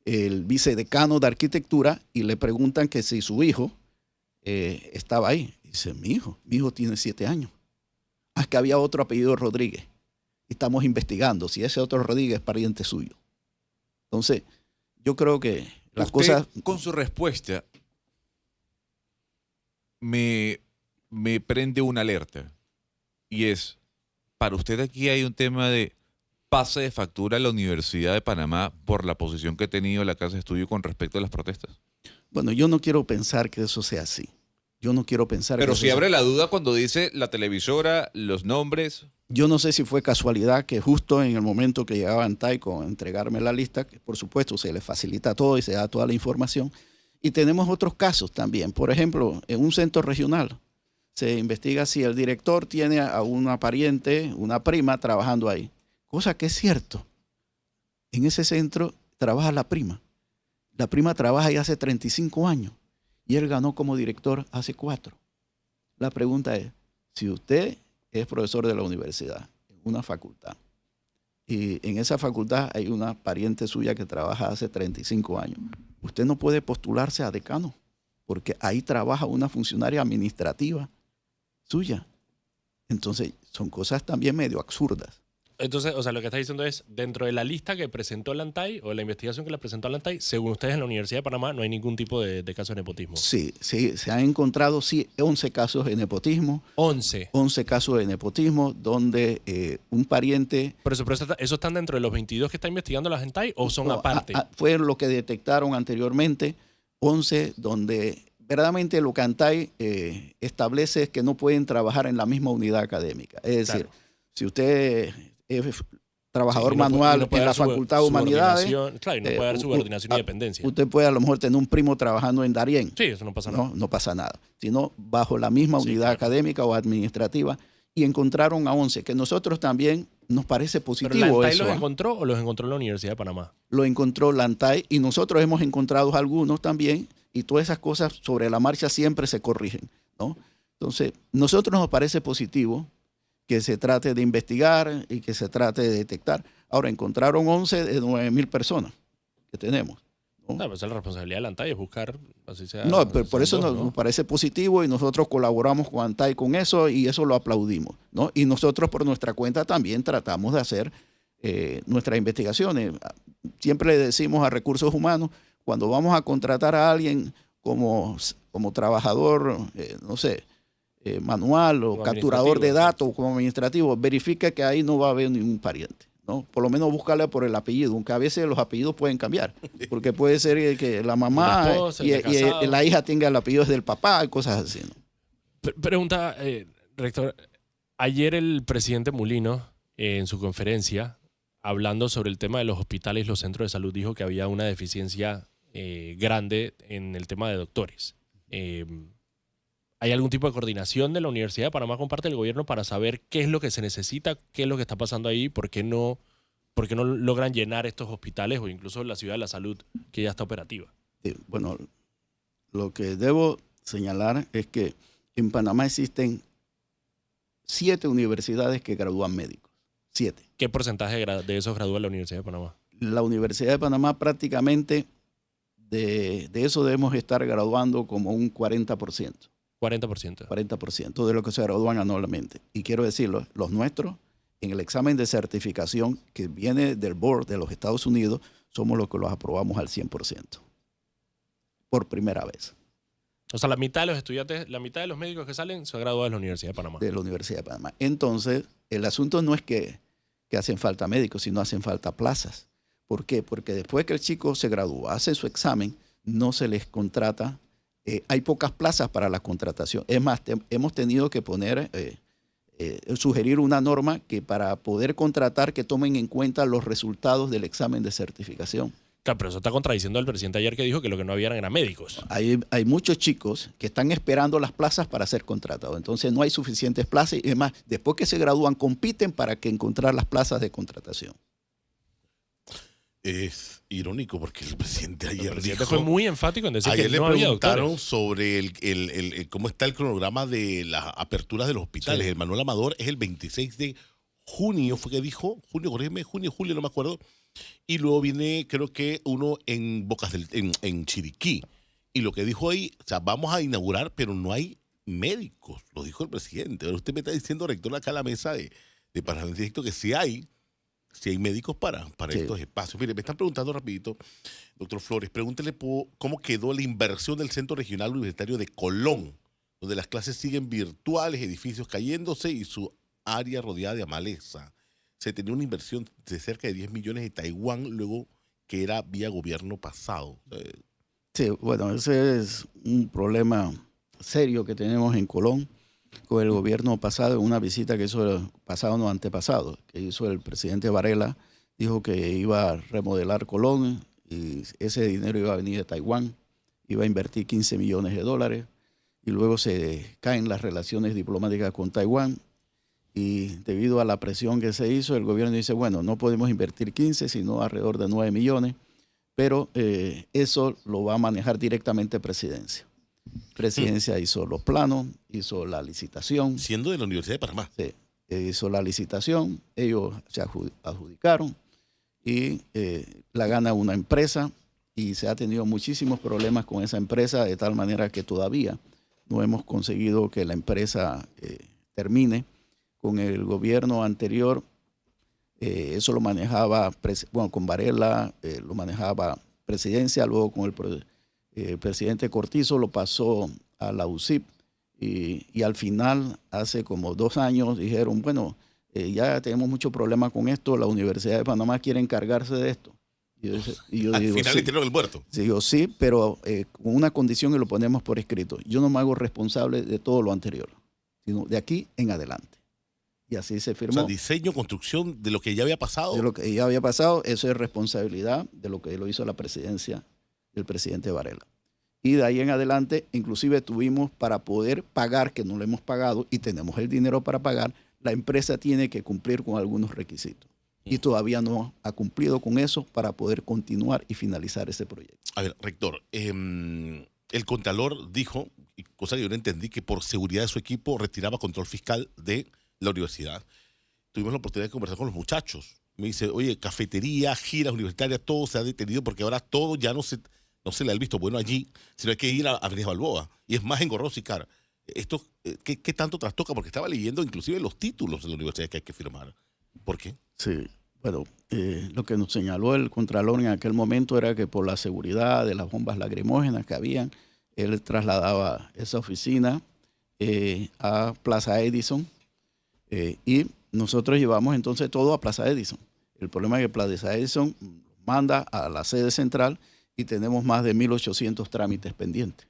el vicedecano de arquitectura y le preguntan que si su hijo estaba ahí. Dice, mi hijo tiene 7 años. Es que había otro apellido Rodríguez. Estamos investigando si ese otro Rodríguez es pariente suyo. Entonces, yo creo que las cosas... Con su respuesta, me prende una alerta. Y es, para usted aquí hay un tema de pase de factura a la Universidad de Panamá por la posición que ha tenido la Casa de Estudio con respecto a las protestas. Bueno, yo no quiero pensar que eso sea así. Yo no quiero pensar Pero que si eso abre sea... la duda cuando dice la televisora, los nombres... Yo no sé si fue casualidad que justo en el momento que llegaba ANTAI con entregarme la lista, que por supuesto se le facilita todo y se da toda la información, y tenemos otros casos también. Por ejemplo, en un centro regional se investiga si el director tiene a una pariente, una prima, trabajando ahí. Cosa que es cierto. En ese centro trabaja la prima. La prima trabaja ahí hace 35 años y él ganó como director hace 4. La pregunta es, si usted es profesor de la universidad, en una facultad, y en esa facultad hay una pariente suya que trabaja hace 35 años, usted no puede postularse a decano, porque ahí trabaja una funcionaria administrativa suya. Entonces, son cosas también medio absurdas. Entonces, o sea, lo que está diciendo es, dentro de la lista que presentó el ANTAI, o la investigación que le presentó el ANTAI, según ustedes en la Universidad de Panamá, no hay ningún tipo de caso de nepotismo. Sí, se han encontrado 11 casos de nepotismo. 11. 11 casos de nepotismo donde un pariente... Pero ¿eso están dentro de los 22 que está investigando la ANTAI o son no, aparte? Fue lo que detectaron anteriormente, 11 donde verdaderamente lo que ANTAI establece es que no pueden trabajar en la misma unidad académica. Es decir, si usted es trabajador manual en la Facultad de Humanidades. Claro, y no puede dar subordinación y dependencia. Usted puede a lo mejor tener un primo trabajando en Darién. Sí, eso no pasa nada. No pasa nada. Sino bajo la misma unidad académica o administrativa. Y encontraron a 11, que nosotros también nos parece positivo. ¿Pero la ANTAI eso, los encontró o los encontró en la Universidad de Panamá? Lo encontró la ANTAI y nosotros hemos encontrado algunos también. Y todas esas cosas sobre la marcha siempre se corrigen, ¿no? Entonces, nosotros nos parece positivo que se trate de investigar y que se trate de detectar. Ahora, encontraron 11 de 9,000 personas que tenemos, ¿no? Pues la responsabilidad de la ANTAI es buscar, así sea. No, pero por eso ¿no? nos parece positivo y nosotros colaboramos con ANTAI con eso y eso lo aplaudimos, ¿no? Y nosotros por nuestra cuenta también tratamos de hacer nuestras investigaciones. Siempre le decimos a Recursos Humanos, cuando vamos a contratar a alguien como como trabajador, no sé, manual o Como capturador de administrativo, datos, como administrativo, verifica que ahí no va a haber ningún pariente, ¿no? Por lo menos búscale por el apellido, aunque a veces los apellidos pueden cambiar, porque puede ser que la mamá La esposa, y el casado. la hija tenga el apellido del papá y cosas así, ¿no? Pregunta, rector. Ayer el presidente Mulino, en su conferencia, hablando sobre el tema de los hospitales y los centros de salud, dijo que había una deficiencia grande en el tema de doctores. ¿Hay algún tipo de coordinación de la Universidad de Panamá con parte del gobierno para saber qué es lo que se necesita, qué es lo que está pasando ahí, por qué no logran llenar estos hospitales o incluso la Ciudad de la Salud que ya está operativa? Bueno, lo que debo señalar es que en Panamá existen 7 universidades que gradúan médicos. 7. ¿Qué porcentaje de esos gradúa la Universidad de Panamá? La Universidad de Panamá prácticamente de eso debemos estar graduando como un 40%. 40%. 40% de lo que se gradúan anualmente. Y quiero decirlo, los nuestros, en el examen de certificación que viene del board de los Estados Unidos, somos los que los aprobamos al 100%. Por primera vez. O sea, la mitad de los estudiantes, la mitad de los médicos que salen se gradúan de la Universidad de Panamá. De la Universidad de Panamá. Entonces, el asunto no es que hacen falta médicos, sino hacen falta plazas. ¿Por qué? Porque después que el chico se gradúa, hace su examen, no se les contrata. Hay pocas plazas para la contratación. Es más, hemos tenido que sugerir una norma que para poder contratar que tomen en cuenta los resultados del examen de certificación. Claro, pero eso está contradiciendo al presidente ayer que dijo que lo que no había eran médicos. Hay muchos chicos que están esperando las plazas para ser contratados. Entonces no hay suficientes plazas. Y además, después que se gradúan, compiten para que encontrar las plazas de contratación. Es irónico porque el presidente ayer El presidente dijo, fue muy enfático en decir ayer que le no había preguntaron doctores. sobre cómo está el cronograma de las aperturas de los hospitales. Sí. El Manuel Amador es el 26 de junio, fue que dijo, junio, julio, no me acuerdo. Y luego viene, creo que uno en en Chiriquí. Y lo que dijo ahí, o sea, vamos a inaugurar, pero no hay médicos, lo dijo el presidente. Ahora usted me está diciendo, rector, acá a la mesa de Parlamento Directo, que sí hay médicos para Sí. estos espacios. Mire, me están preguntando rapidito, doctor Flores, pregúntele cómo quedó la inversión del Centro Regional Universitario de Colón, donde las clases siguen virtuales, edificios cayéndose y su área rodeada de maleza. Se tenía una inversión de cerca de 10 millones de Taiwán, luego que era vía gobierno pasado. Sí, bueno, ese es un problema serio que tenemos en Colón con el gobierno pasado, en una visita que hizo antepasado, que hizo el presidente Varela, dijo que iba a remodelar Colón y ese dinero iba a venir de Taiwán, iba a invertir 15 millones de dólares y luego se caen las relaciones diplomáticas con Taiwán y debido a la presión que se hizo, el gobierno dice, bueno, no podemos invertir 15, sino alrededor de 9 millones, pero eso lo va a manejar directamente Presidencia. Presidencia hizo los planos, hizo la licitación. Siendo de la Universidad de Panamá. Sí, hizo la licitación, ellos se adjudicaron y la gana una empresa y se ha tenido muchísimos problemas con esa empresa de tal manera que todavía no hemos conseguido que la empresa termine. Con el gobierno anterior, eso lo manejaba, con Varela lo manejaba Presidencia, luego con el presidente Cortizo lo pasó a la UCIP y al final, hace como 2 años, dijeron, bueno, ya tenemos mucho problema con esto, la Universidad de Panamá quiere encargarse de esto. Y yo Al digo, final sí. le tiraron el muerto. Digo, sí, pero con una condición y lo ponemos por escrito. Yo no me hago responsable de todo lo anterior, sino de aquí en adelante. Y así se O firmó. sea, diseño, construcción de lo que ya había pasado. De lo que ya había pasado, eso es responsabilidad de lo que lo hizo la presidencia del presidente Varela. Y de ahí en adelante, inclusive tuvimos para poder pagar, que no lo hemos pagado y tenemos el dinero para pagar, la empresa tiene que cumplir con algunos requisitos. Y todavía no ha cumplido con eso para poder continuar y finalizar ese proyecto. A ver, rector, el Contralor dijo, cosa que yo no entendí, que por seguridad de su equipo retiraba control fiscal de la universidad. Tuvimos la oportunidad de conversar con los muchachos. Me dice, oye, cafetería, giras universitarias, todo se ha detenido porque ahora todo ya no se le ha el visto bueno allí, sino hay que ir a Avenida Balboa. Y es más engorroso y caro. Esto, ¿qué tanto trastoca? Porque estaba leyendo inclusive los títulos de la universidad que hay que firmar. ¿Por qué? Sí, bueno, lo que nos señaló el Contralor en aquel momento era que por la seguridad de las bombas lacrimógenas que habían, él trasladaba esa oficina a Plaza Edison y nosotros llevamos entonces todo a Plaza Edison. El problema es que Plaza Edison manda a la sede central y tenemos más de 1.800 trámites pendientes.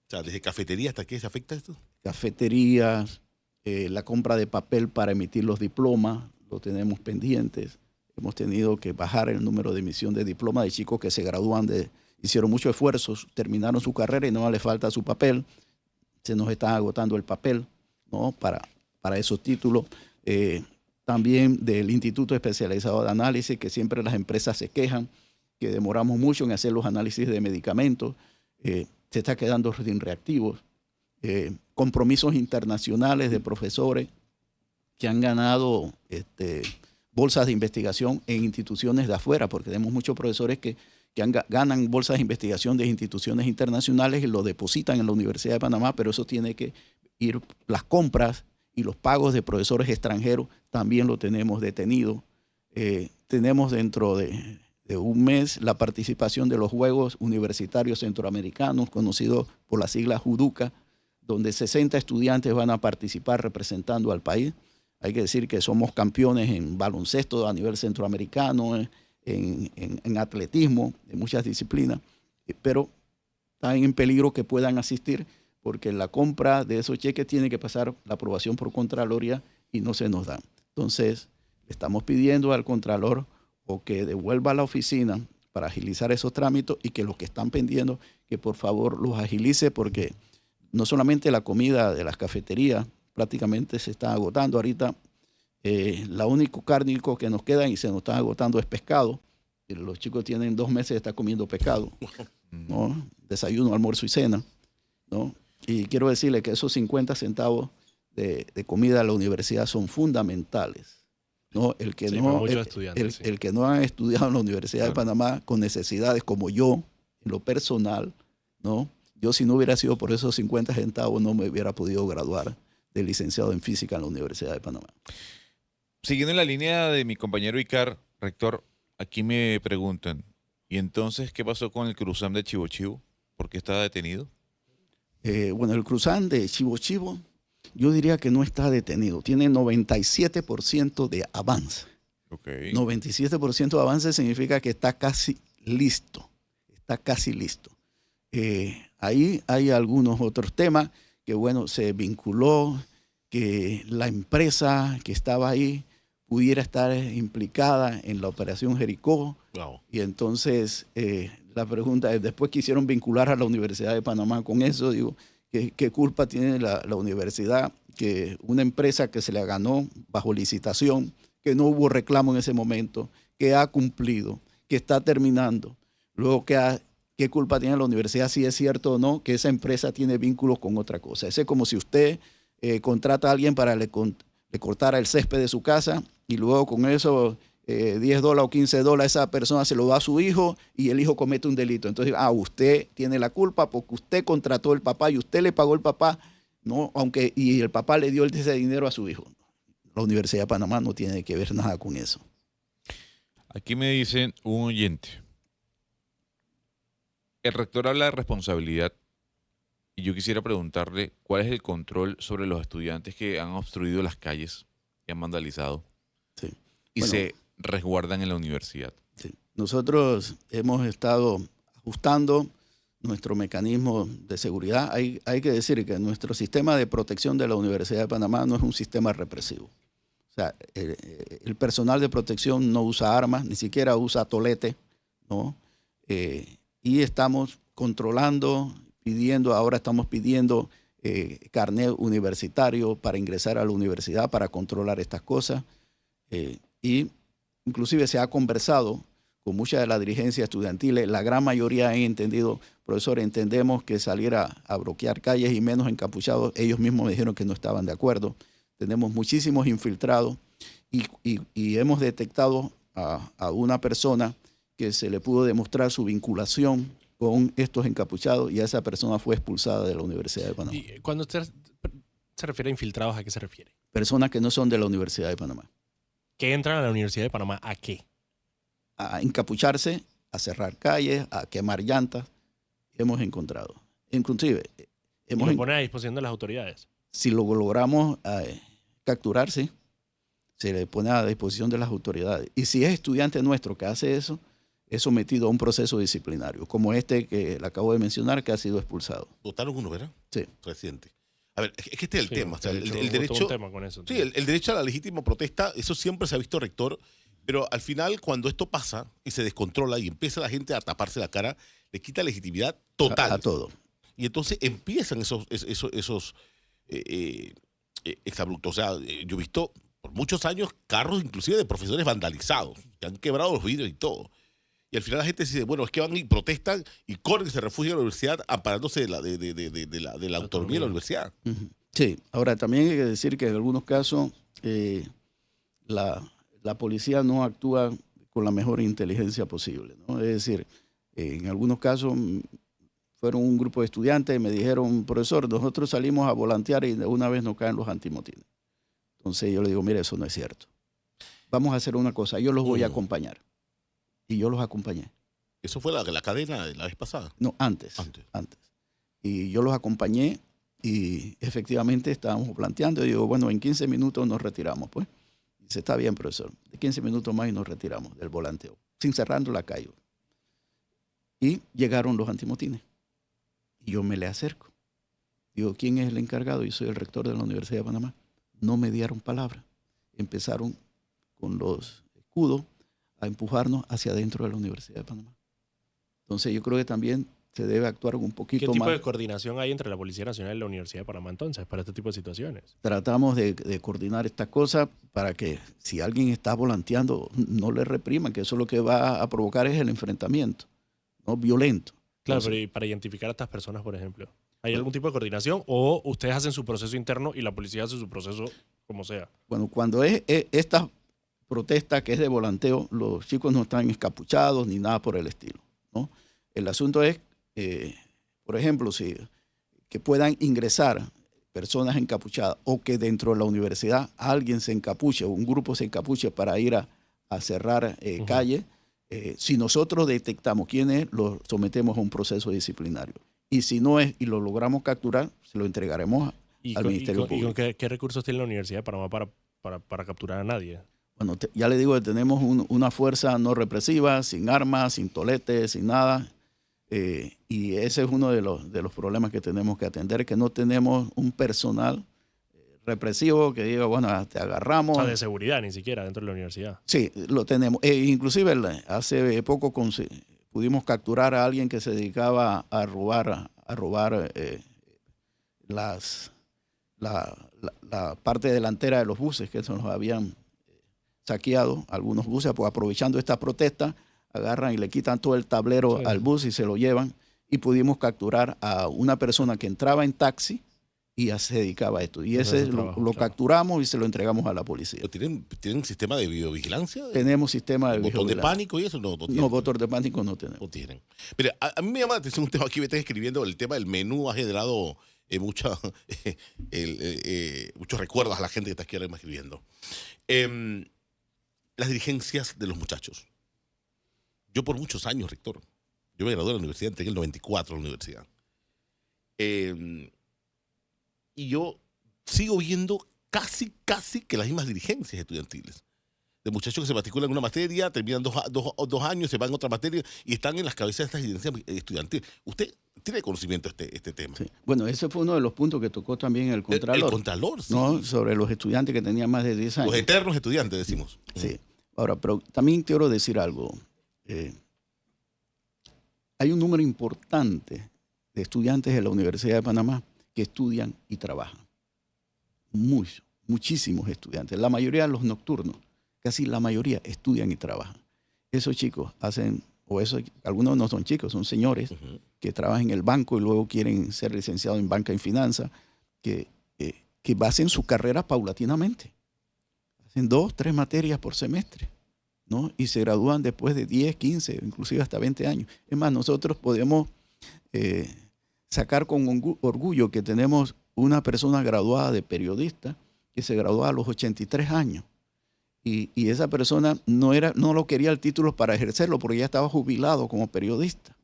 O sea, desde cafetería hasta qué se afecta esto. Cafeterías, la compra de papel para emitir los diplomas, lo tenemos pendientes. Hemos tenido que bajar el número de emisión de diplomas de chicos que se gradúan, hicieron muchos esfuerzos, terminaron su carrera y no les falta su papel. Se nos está agotando el papel, ¿no? para esos títulos. También del Instituto Especializado de Análisis, que siempre las empresas se quejan, que demoramos mucho en hacer los análisis de medicamentos. Se está quedando sin reactivos. Compromisos internacionales de profesores que han ganado bolsas de investigación en instituciones de afuera, porque tenemos muchos profesores que ganan bolsas de investigación de instituciones internacionales y lo depositan en la Universidad de Panamá, pero eso tiene que ir, las compras y los pagos de profesores extranjeros también lo tenemos detenido. Tenemos dentro de un mes la participación de los Juegos Universitarios Centroamericanos, conocidos por las siglas JUDUCA, donde 60 estudiantes van a participar representando al país. Hay que decir que somos campeones en baloncesto a nivel centroamericano, en atletismo, en muchas disciplinas, pero están en peligro que puedan asistir porque la compra de esos cheques tiene que pasar la aprobación por Contraloría y no se nos da. Entonces, le estamos pidiendo al Contralor o que devuelva a la oficina para agilizar esos trámites y que los que están pendiendo, que por favor los agilice porque no solamente la comida de las cafeterías prácticamente se está agotando. Ahorita la único cárnico que nos queda y se nos está agotando es pescado. Y los chicos tienen 2 meses de estar comiendo pescado, ¿no? Desayuno, almuerzo y cena, ¿no? Y quiero decirle que esos 50 centavos de comida a la universidad son fundamentales, ¿no? El que no ha estudiado en la Universidad de Panamá con necesidades como yo, en lo personal, ¿no? Yo si no hubiera sido por esos 50 centavos no me hubiera podido graduar de licenciado en física en la Universidad de Panamá. Siguiendo en la línea de mi compañero Icar, rector, aquí me preguntan, ¿y entonces qué pasó con el Cruzam de Chivo Chivo? ¿Por qué estaba detenido? Bueno, el Cruzam de Chivo Chivo, yo diría que no está detenido. Tiene 97% de avance. Okay. 97% de avance significa que está casi listo. Está casi listo. Ahí hay algunos otros temas que, bueno, se vinculó, que la empresa que estaba ahí pudiera estar implicada en la operación Jericó. Wow. Y entonces la pregunta es, después quisieron vincular a la Universidad de Panamá con eso, digo, ¿qué culpa tiene la universidad? Que una empresa que se le ganó bajo licitación, que no hubo reclamo en ese momento, que ha cumplido, que está terminando, luego ¿qué culpa tiene la universidad si es cierto o no que esa empresa tiene vínculos con otra cosa? Ese es como si usted contrata a alguien para le cortara el césped de su casa y luego con eso $10 o $15 esa persona se lo da a su hijo y el hijo comete un delito. Entonces, usted tiene la culpa porque usted contrató al papá y usted le pagó al papá, ¿no? Y el papá le dio ese dinero a su hijo. La Universidad de Panamá no tiene que ver nada con eso. Aquí me dicen un oyente. El rector habla de responsabilidad y yo quisiera preguntarle cuál es el control sobre los estudiantes que han obstruido las calles, que han vandalizado y se resguardan en la universidad. Sí. Nosotros hemos estado ajustando nuestro mecanismo de seguridad. Hay que decir que nuestro sistema de protección de la Universidad de Panamá no es un sistema represivo. O sea, el personal de protección no usa armas, ni siquiera usa tolete, ¿no? Y estamos controlando, ahora estamos pidiendo carnet universitario para ingresar a la universidad, para controlar estas cosas. Y inclusive se ha conversado con mucha de la dirigencia estudiantil. La gran mayoría han entendido, profesor, entendemos que salir a bloquear calles y menos encapuchados, ellos mismos me dijeron que no estaban de acuerdo. Tenemos muchísimos infiltrados y hemos detectado a una persona que se le pudo demostrar su vinculación con estos encapuchados y a esa persona fue expulsada de la Universidad de Panamá. Y cuando usted se refiere a infiltrados, ¿a qué se refiere? Personas que no son de la Universidad de Panamá. ¿Que entran a la Universidad de Panamá a qué? A encapucharse, a cerrar calles, a quemar llantas. Hemos encontrado. Inclusive, Y lo pone a disposición de las autoridades. si lo logramos capturar, sí, se le pone a disposición de las autoridades. Y si es estudiante nuestro que hace eso, es sometido a un proceso disciplinario, como este que le acabo de mencionar, que ha sido expulsado. Votaron uno, ¿verdad? Sí. Reciente. A ver, es que este es el Sí, tema. O sea, de hecho, el hubo derecho. todo un tema con eso, Sí, tío. el derecho a la legítima protesta, eso siempre se ha visto, rector, pero al final, cuando esto pasa y se descontrola y empieza la gente a taparse la cara, le quita legitimidad total. A todo. Y entonces empiezan esos exabruptos. O sea, yo he visto por muchos años carros inclusive de profesores vandalizados, que han quebrado los vidrios y todo. Y al final la gente dice, bueno, es que van y protestan y corren y se refugian en la universidad amparándose de la autonomía de la universidad. Ujú. Sí, ahora también hay que decir que en algunos casos la policía no actúa con la mejor inteligencia posible, ¿no? Es decir, en algunos casos fueron un grupo de estudiantes y me dijeron, profesor, nosotros salimos a volantear y de una vez nos caen los antimotines. Entonces yo le digo, mire, eso no es cierto. Vamos a hacer una cosa, yo los voy a acompañar. Y yo los acompañé. Eso fue la cadena de la vez pasada. No, antes. Y yo los acompañé y efectivamente estábamos planteando. Y digo, bueno, en 15 minutos nos retiramos, pues. Y dice, está bien, profesor. De 15 minutos más y nos retiramos del volanteo, sin cerrando la calle. Y llegaron los antimotines. Y yo me le acerco. Digo, ¿quién es el encargado? Yo soy el rector de la Universidad de Panamá. No me dieron palabra. Empezaron con los escudos a empujarnos hacia adentro de la Universidad de Panamá. Entonces yo creo que también se debe actuar un poquito ¿Qué tipo más. de coordinación hay entre la Policía Nacional y la Universidad de Panamá entonces para este tipo de situaciones? Tratamos de coordinar estas cosas para que si alguien está volanteando, no le repriman, que eso lo que va a provocar es el enfrentamiento, no violento. Claro, Entonces, pero y para identificar a estas personas, por ejemplo, ¿hay algún tipo de coordinación o ustedes hacen su proceso interno y la policía hace su proceso como sea? bueno, cuando es esta protesta que es de volanteo, los chicos no están encapuchados ni nada por el estilo, ¿no? El asunto es, por ejemplo, que puedan ingresar personas encapuchadas o que dentro de la universidad alguien se encapuche o un grupo se encapuche para ir a cerrar calle. Si nosotros detectamos quién es, lo sometemos a un proceso disciplinario. Y si no es y lo logramos capturar, se lo entregaremos al Ministerio Público. ¿Y con qué recursos tiene la Universidad de Panamá para capturar a nadie? Bueno, ya le digo que tenemos una fuerza no represiva, sin armas, sin toletes, sin nada. Y ese es uno de los problemas que tenemos que atender, que no tenemos un personal represivo que diga, bueno, te agarramos. O sea, de seguridad ni siquiera dentro de la universidad. Sí, lo tenemos. Inclusive hace poco pudimos capturar a alguien que se dedicaba a robar la parte delantera de los buses, que se nos habían saqueado algunos buses, pues aprovechando esta protesta, agarran y le quitan todo el tablero al bus y se lo llevan. Y pudimos capturar a una persona que entraba en taxi y se dedicaba a esto. Y ese lo capturamos y se lo entregamos a la policía. ¿Tienen un sistema de videovigilancia? Tenemos sistema de ¿Botón de pánico y eso? No, botón de pánico no tenemos. No tienen. Mira, a mí me llama la atención un tema aquí, me estás escribiendo, el tema del menú ha generado muchos recuerdos a la gente que está aquí ahora mismo escribiendo. Las dirigencias de los muchachos. Yo por muchos años, rector, yo me gradué de la universidad, entré en el 94 a la universidad. Y yo sigo viendo casi que las mismas dirigencias estudiantiles. De muchachos que se matriculan en una materia, terminan dos años, se van a otra materia y están en las cabezas de estas dirigencias estudiantiles. ¿Usted tiene conocimiento de este tema? Sí. Bueno, ese fue uno de los puntos que tocó también el Contralor. El Contralor, sí. ¿No? Sobre los estudiantes que tenían más de 10 años. Los eternos estudiantes, decimos. Sí. Ahora, pero también quiero decir algo. Hay un número importante de estudiantes de la Universidad de Panamá que estudian y trabajan. Muchísimos estudiantes. La mayoría de los nocturnos, casi la mayoría estudian y trabajan. Esos chicos algunos no son chicos, son señores que trabajan en el banco y luego quieren ser licenciados en banca y finanzas, que hacen su carrera paulatinamente. Hacen 2, 3 materias por semestre, ¿no? Y se gradúan después de 10, 15, inclusive hasta 20 años. Es más, nosotros podemos sacar con orgullo que tenemos una persona graduada de periodista que se graduó a los 83 años. Y esa persona no lo quería el título para ejercerlo porque ya estaba jubilado como periodista.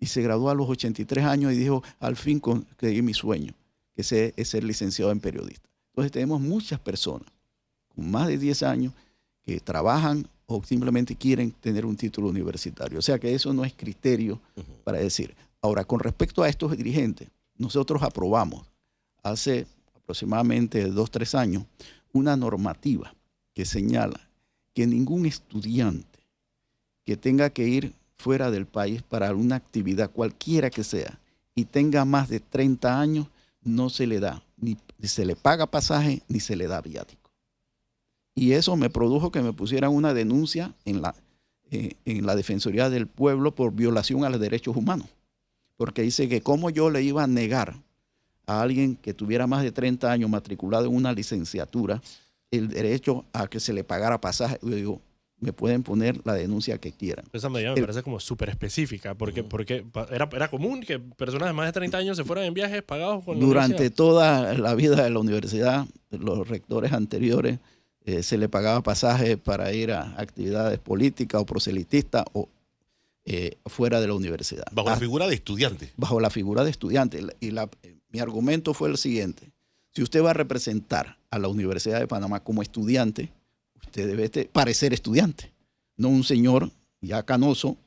y se graduó a los 83 años y dijo, al fin conseguí mi sueño, que es ser licenciado en periodista. Entonces tenemos muchas personas con más de 10 años que trabajan o simplemente quieren tener un título universitario. O sea que eso no es criterio para decir. Ahora, con respecto a estos dirigentes, nosotros aprobamos hace aproximadamente 2 o 3 años una normativa que señala que ningún estudiante que tenga que ir fuera del país para alguna actividad, cualquiera que sea, y tenga más de 30 años, no se le da, ni se le paga pasaje, ni se le da viático. Y eso me produjo que me pusieran una denuncia en la Defensoría del Pueblo por violación a los derechos humanos. Porque dice que cómo yo le iba a negar a alguien que tuviera más de 30 años matriculado en una licenciatura el derecho a que se le pagara pasaje. Yo digo, me pueden poner la denuncia que quieran. Esa medida me parece como súper específica, porque era común que personas de más de 30 años se fueran en viajes pagados por la Durante universidad. toda la vida de la universidad, los rectores anteriores se le pagaba pasaje para ir a actividades políticas o proselitistas o fuera de la universidad. Bajo la figura de estudiante. Bajo la figura de estudiante. Y mi argumento fue el siguiente. Si usted va a representar a la Universidad de Panamá como estudiante, usted debe parecer estudiante, no un señor ya canoso,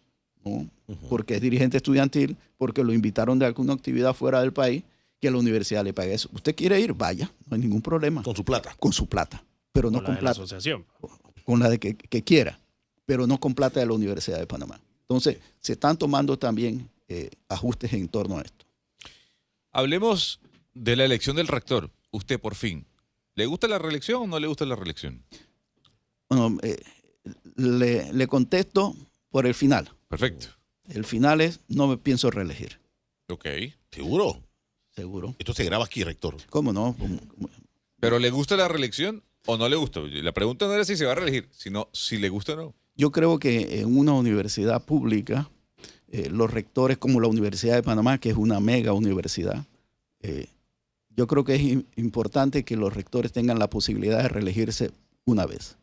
¿no? Porque es dirigente estudiantil, porque lo invitaron de alguna actividad fuera del país, que la universidad le pague eso. Usted quiere ir, vaya, no hay ningún problema. Con su plata. Con su plata, pero no Con la con de la plata. asociación. Con la de que quiera, pero no con plata de la Universidad de Panamá. Entonces, se están tomando también ajustes en torno a esto. Hablemos de la elección del rector. Usted, por fin, ¿le gusta la reelección o no le gusta la reelección? Bueno, le contesto por el final. Perfecto. El final es, no me pienso reelegir. Ok. ¿Seguro? Seguro. Esto se graba aquí, rector. ¿Cómo no? ¿Pero le gusta la reelección o no le gusta? La pregunta no era si se va a reelegir, sino si le gusta o no. Yo creo que en una universidad pública, los rectores como la Universidad de Panamá, que es una mega universidad, yo creo que es importante que los rectores tengan la posibilidad de reelegirse una vez.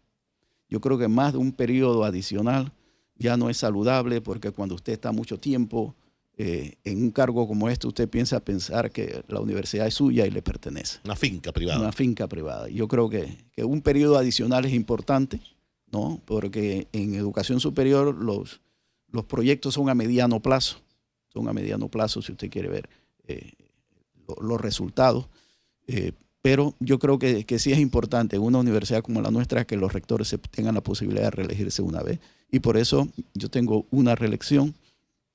Yo creo que más de un periodo adicional ya no es saludable, porque cuando usted está mucho tiempo en un cargo como este, usted piensa pensar que la universidad es suya y le pertenece. Una finca privada. Una finca privada. Yo creo que un periodo adicional es importante, ¿no? Porque en educación superior los proyectos son a mediano plazo. Son a mediano plazo si usted quiere ver los resultados. Pero yo creo que sí es importante en una universidad como la nuestra que los rectores tengan la posibilidad de reelegirse una vez. Y por eso yo tengo una reelección.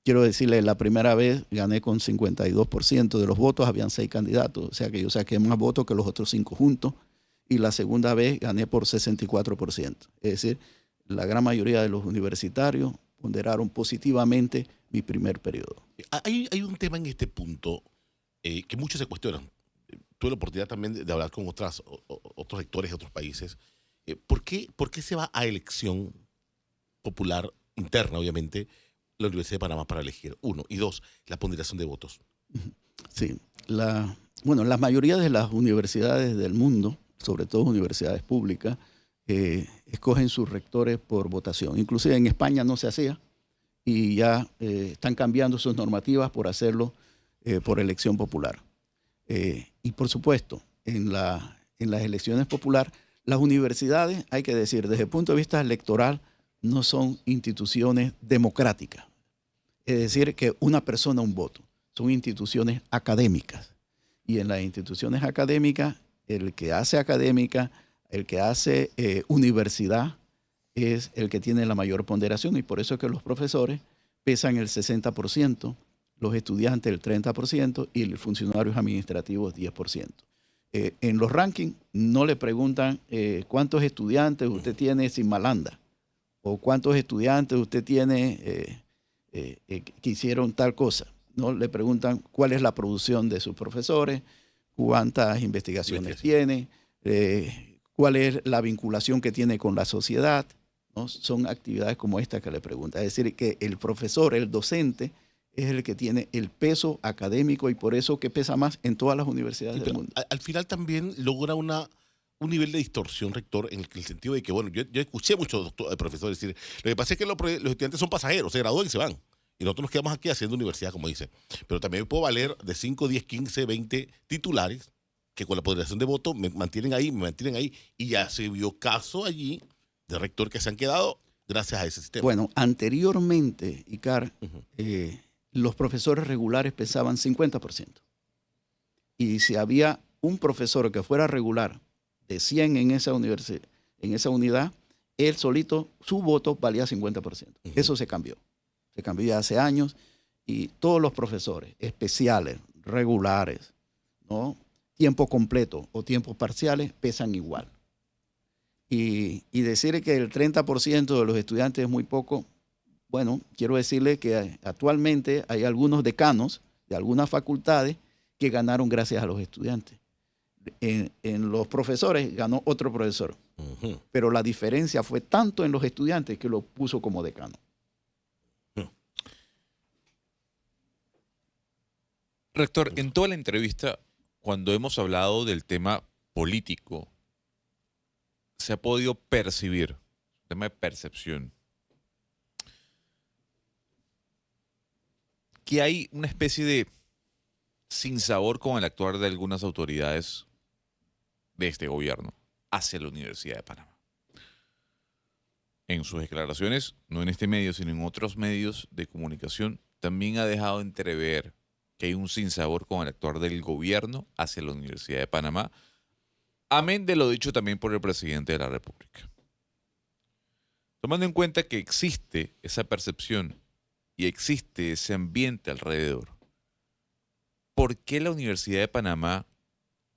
Quiero decirle, la primera vez gané con 52% de los votos, habían 6 candidatos, o sea que yo saqué más votos que los otros 5 juntos. Y la segunda vez gané por 64%. Es decir, la gran mayoría de los universitarios ponderaron positivamente mi primer periodo. Hay un tema en este punto que muchos se cuestionan. Tuve la oportunidad también de hablar con otros rectores de otros países. ¿Por qué se va a elección popular interna, obviamente, la Universidad de Panamá para elegir? 1. Y 2, la ponderación de votos. Sí. La mayoría de las universidades del mundo, sobre todo universidades públicas, escogen sus rectores por votación. Inclusive en España no se hacía y ya están cambiando sus normativas por hacerlo por elección popular. Y por supuesto, en las elecciones populares, las universidades, hay que decir, desde el punto de vista electoral, no son instituciones democráticas. Es decir, que una persona, un voto. Son instituciones académicas. Y en las instituciones académicas, el que hace académica, el que hace universidad, es el que tiene la mayor ponderación. Y por eso es que los profesores pesan el 60%, los estudiantes el 30% y los funcionarios administrativos 10%. En los rankings no le preguntan cuántos estudiantes usted tiene sin malanda o cuántos estudiantes usted tiene que hicieron tal cosa. No le preguntan cuál es la producción de sus profesores, cuántas investigaciones tiene, cuál es la vinculación que tiene con la sociedad, ¿no? Son actividades como esta que le preguntan. Es decir, que el profesor, el docente, es el que tiene el peso académico y por eso que pesa más en todas las universidades del mundo. Al final también logra un nivel de distorsión, rector, en el sentido de que, bueno, yo escuché muchos profesores decir, lo que pasa es que los estudiantes son pasajeros, se gradúan y se van. Y nosotros nos quedamos aquí haciendo universidad, como dice. Pero también me puedo valer de 5, 10, 15, 20 titulares que con la ponderación de voto me mantienen ahí. Y ya se vio caso allí de rector que se han quedado gracias a ese sistema. Bueno, anteriormente, Icar, los profesores regulares pesaban 50%. Y si había un profesor que fuera regular de 100 en esa unidad, él solito, su voto valía 50%. Eso se cambió. Se cambió ya hace años y todos los profesores especiales, regulares, ¿no? Tiempo completo o tiempos parciales pesan igual. Y decir que el 30% de los estudiantes es muy poco, bueno, quiero decirle que actualmente hay algunos decanos de algunas facultades que ganaron gracias a los estudiantes. En los profesores ganó otro profesor, pero la diferencia fue tanto en los estudiantes que lo puso como decano. Rector, en toda la entrevista, cuando hemos hablado del tema político, se ha podido percibir, tema de percepción, que hay una especie de sinsabor con el actuar de algunas autoridades de este gobierno hacia la Universidad de Panamá. En sus declaraciones, no en este medio, sino en otros medios de comunicación, también ha dejado entrever que hay un sinsabor con el actuar del gobierno hacia la Universidad de Panamá, amén de lo dicho también por el presidente de la República. Tomando en cuenta que existe esa percepción y existe ese ambiente alrededor, ¿por qué la Universidad de Panamá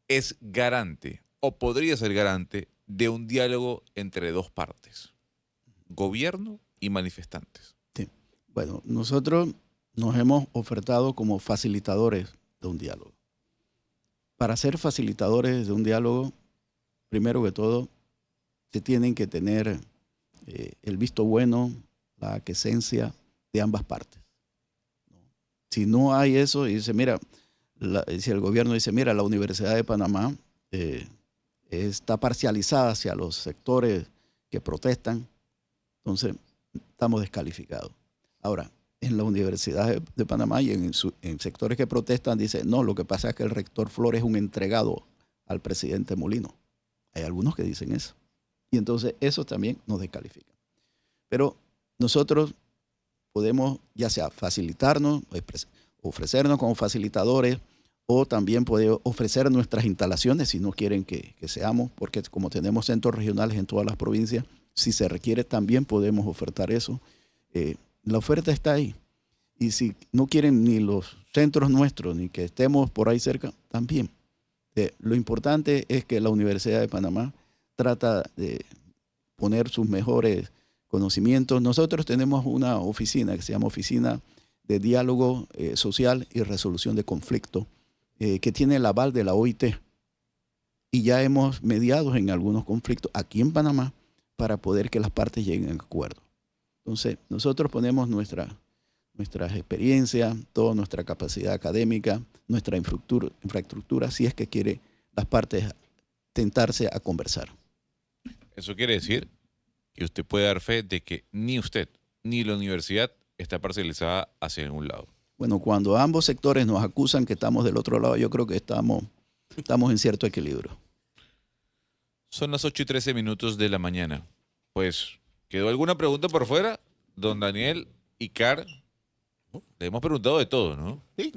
es garante o podría ser garante de un diálogo entre dos partes, gobierno y manifestantes? Sí. Bueno, nosotros nos hemos ofertado como facilitadores de un diálogo. Para ser facilitadores de un diálogo, primero que todo, se tienen que tener el visto bueno, la aquiescencia de ambas partes. Si no hay eso, y dice, mira, si el gobierno dice, mira, la Universidad de Panamá está parcializada hacia los sectores que protestan, entonces estamos descalificados. Ahora, en la Universidad de Panamá y en sectores que protestan, dice, no, lo que pasa es que el rector Flores es un entregado al presidente Molino. Hay algunos que dicen eso. Y entonces eso también nos descalifica. Pero nosotros podemos ya sea facilitarnos, ofrecernos como facilitadores, o también poder ofrecer nuestras instalaciones si no quieren que seamos, porque como tenemos centros regionales en todas las provincias, si se requiere también podemos ofertar eso. La oferta está ahí. Y si no quieren ni los centros nuestros, ni que estemos por ahí cerca, también. Lo importante es que la Universidad de Panamá trata de poner sus mejores conocimientos. Nosotros tenemos una oficina que se llama Oficina de Diálogo Social y Resolución de Conflictos, que tiene el aval de la OIT. Y ya hemos mediado en algunos conflictos aquí en Panamá para poder que las partes lleguen a acuerdo. Entonces, nosotros ponemos nuestras experiencias, toda nuestra capacidad académica, nuestra infraestructura, si es que quiere las partes tentarse a conversar. Eso quiere decir que usted puede dar fe de que ni usted ni la universidad está parcializada hacia ningún lado. Bueno, cuando ambos sectores nos acusan que estamos del otro lado, yo creo que estamos en cierto equilibrio. Son las 8:13 de la mañana. Pues, ¿quedó alguna pregunta por fuera? Don Daniel Icar, le hemos preguntado de todo, ¿no? Sí.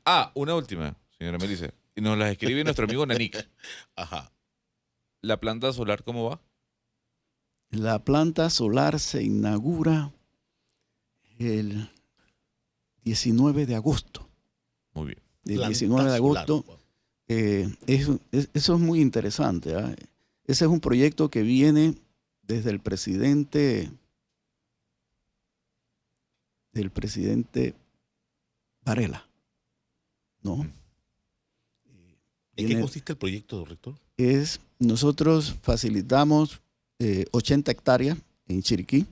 Ah, una última, señora Melissa. Y nos las escribe nuestro amigo Nanik. Ajá. ¿La planta solar cómo va? La planta solar se inaugura el 19 de agosto. Muy bien. El Planta 19 de agosto. solar. Eso es muy interesante. Ese es un proyecto que viene desde el presidente Varela, ¿no? ¿En qué consiste el proyecto, rector? Nosotros facilitamos 80 hectáreas en Chiriquí.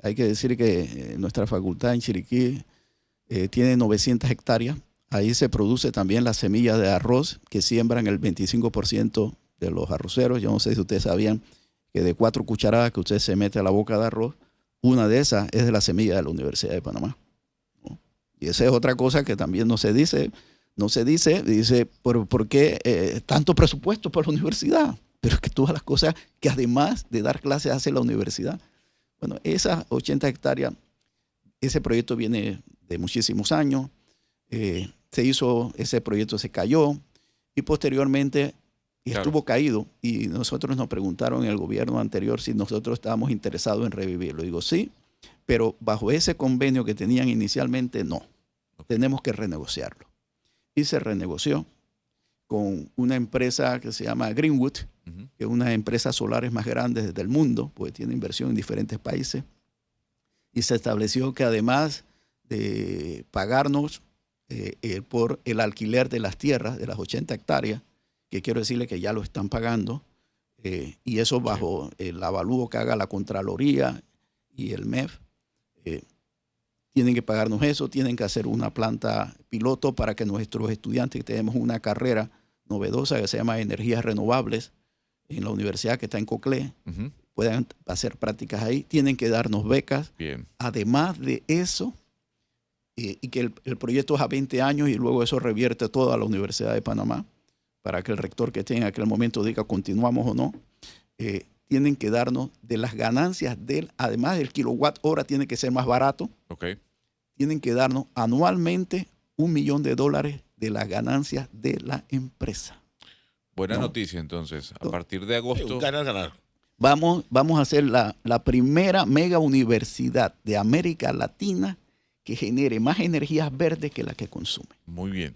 Hay que decir que nuestra facultad en Chiriquí tiene 900 hectáreas. Ahí se produce también la semilla de arroz que siembran el 25% de los arroceros. Yo no sé si ustedes sabían que de 4 cucharadas que usted se mete a la boca de arroz, una de esas es de la semilla de la Universidad de Panamá. Y esa es otra cosa que también no se dice. Dice, ¿por qué tanto presupuesto para la universidad? Pero es que todas las cosas que además de dar clases hace la universidad. Bueno, esas 80 hectáreas, ese proyecto viene de muchísimos años. Ese proyecto se cayó y posteriormente estuvo caído. Y nosotros nos preguntaron en el gobierno anterior si nosotros estábamos interesados en revivirlo. Digo, sí, pero bajo ese convenio que tenían inicialmente, no. Tenemos que renegociarlo. Y se renegoció con una empresa que se llama Greenwood, que es una de las empresas solares más grandes del mundo, porque tiene inversión en diferentes países. Y se estableció que además de pagarnos por el alquiler de las tierras, de las 80 hectáreas, que quiero decirle que ya lo están pagando, y eso bajo el avalúo que haga la Contraloría y el MEF, tienen que pagarnos eso, tienen que hacer una planta piloto para que nuestros estudiantes, que tenemos una carrera novedosa que se llama Energías Renovables en la universidad que está en Coclé, puedan hacer prácticas ahí, tienen que darnos becas. Bien. Además de eso, y que el proyecto es a 20 años y luego eso revierte todo a la Universidad de Panamá, para que el rector que esté en aquel momento diga continuamos o no, tienen que darnos de las ganancias además del kilowatt hora tiene que ser más barato. Okay. Tienen que darnos anualmente $1 millón de las ganancias de la empresa. Buena noticia, entonces. A partir de agosto. Ganar. Vamos a hacer la primera mega universidad de América Latina que genere más energías verdes que la que consume. Muy bien.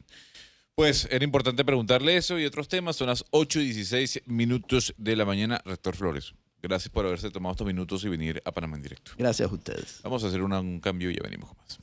Pues era importante preguntarle eso y otros temas. Son las 8:16 de la mañana. Rector Flores, gracias por haberse tomado estos minutos y venir a Panamá en Directo. Gracias a ustedes. Vamos a hacer un cambio y ya venimos con más.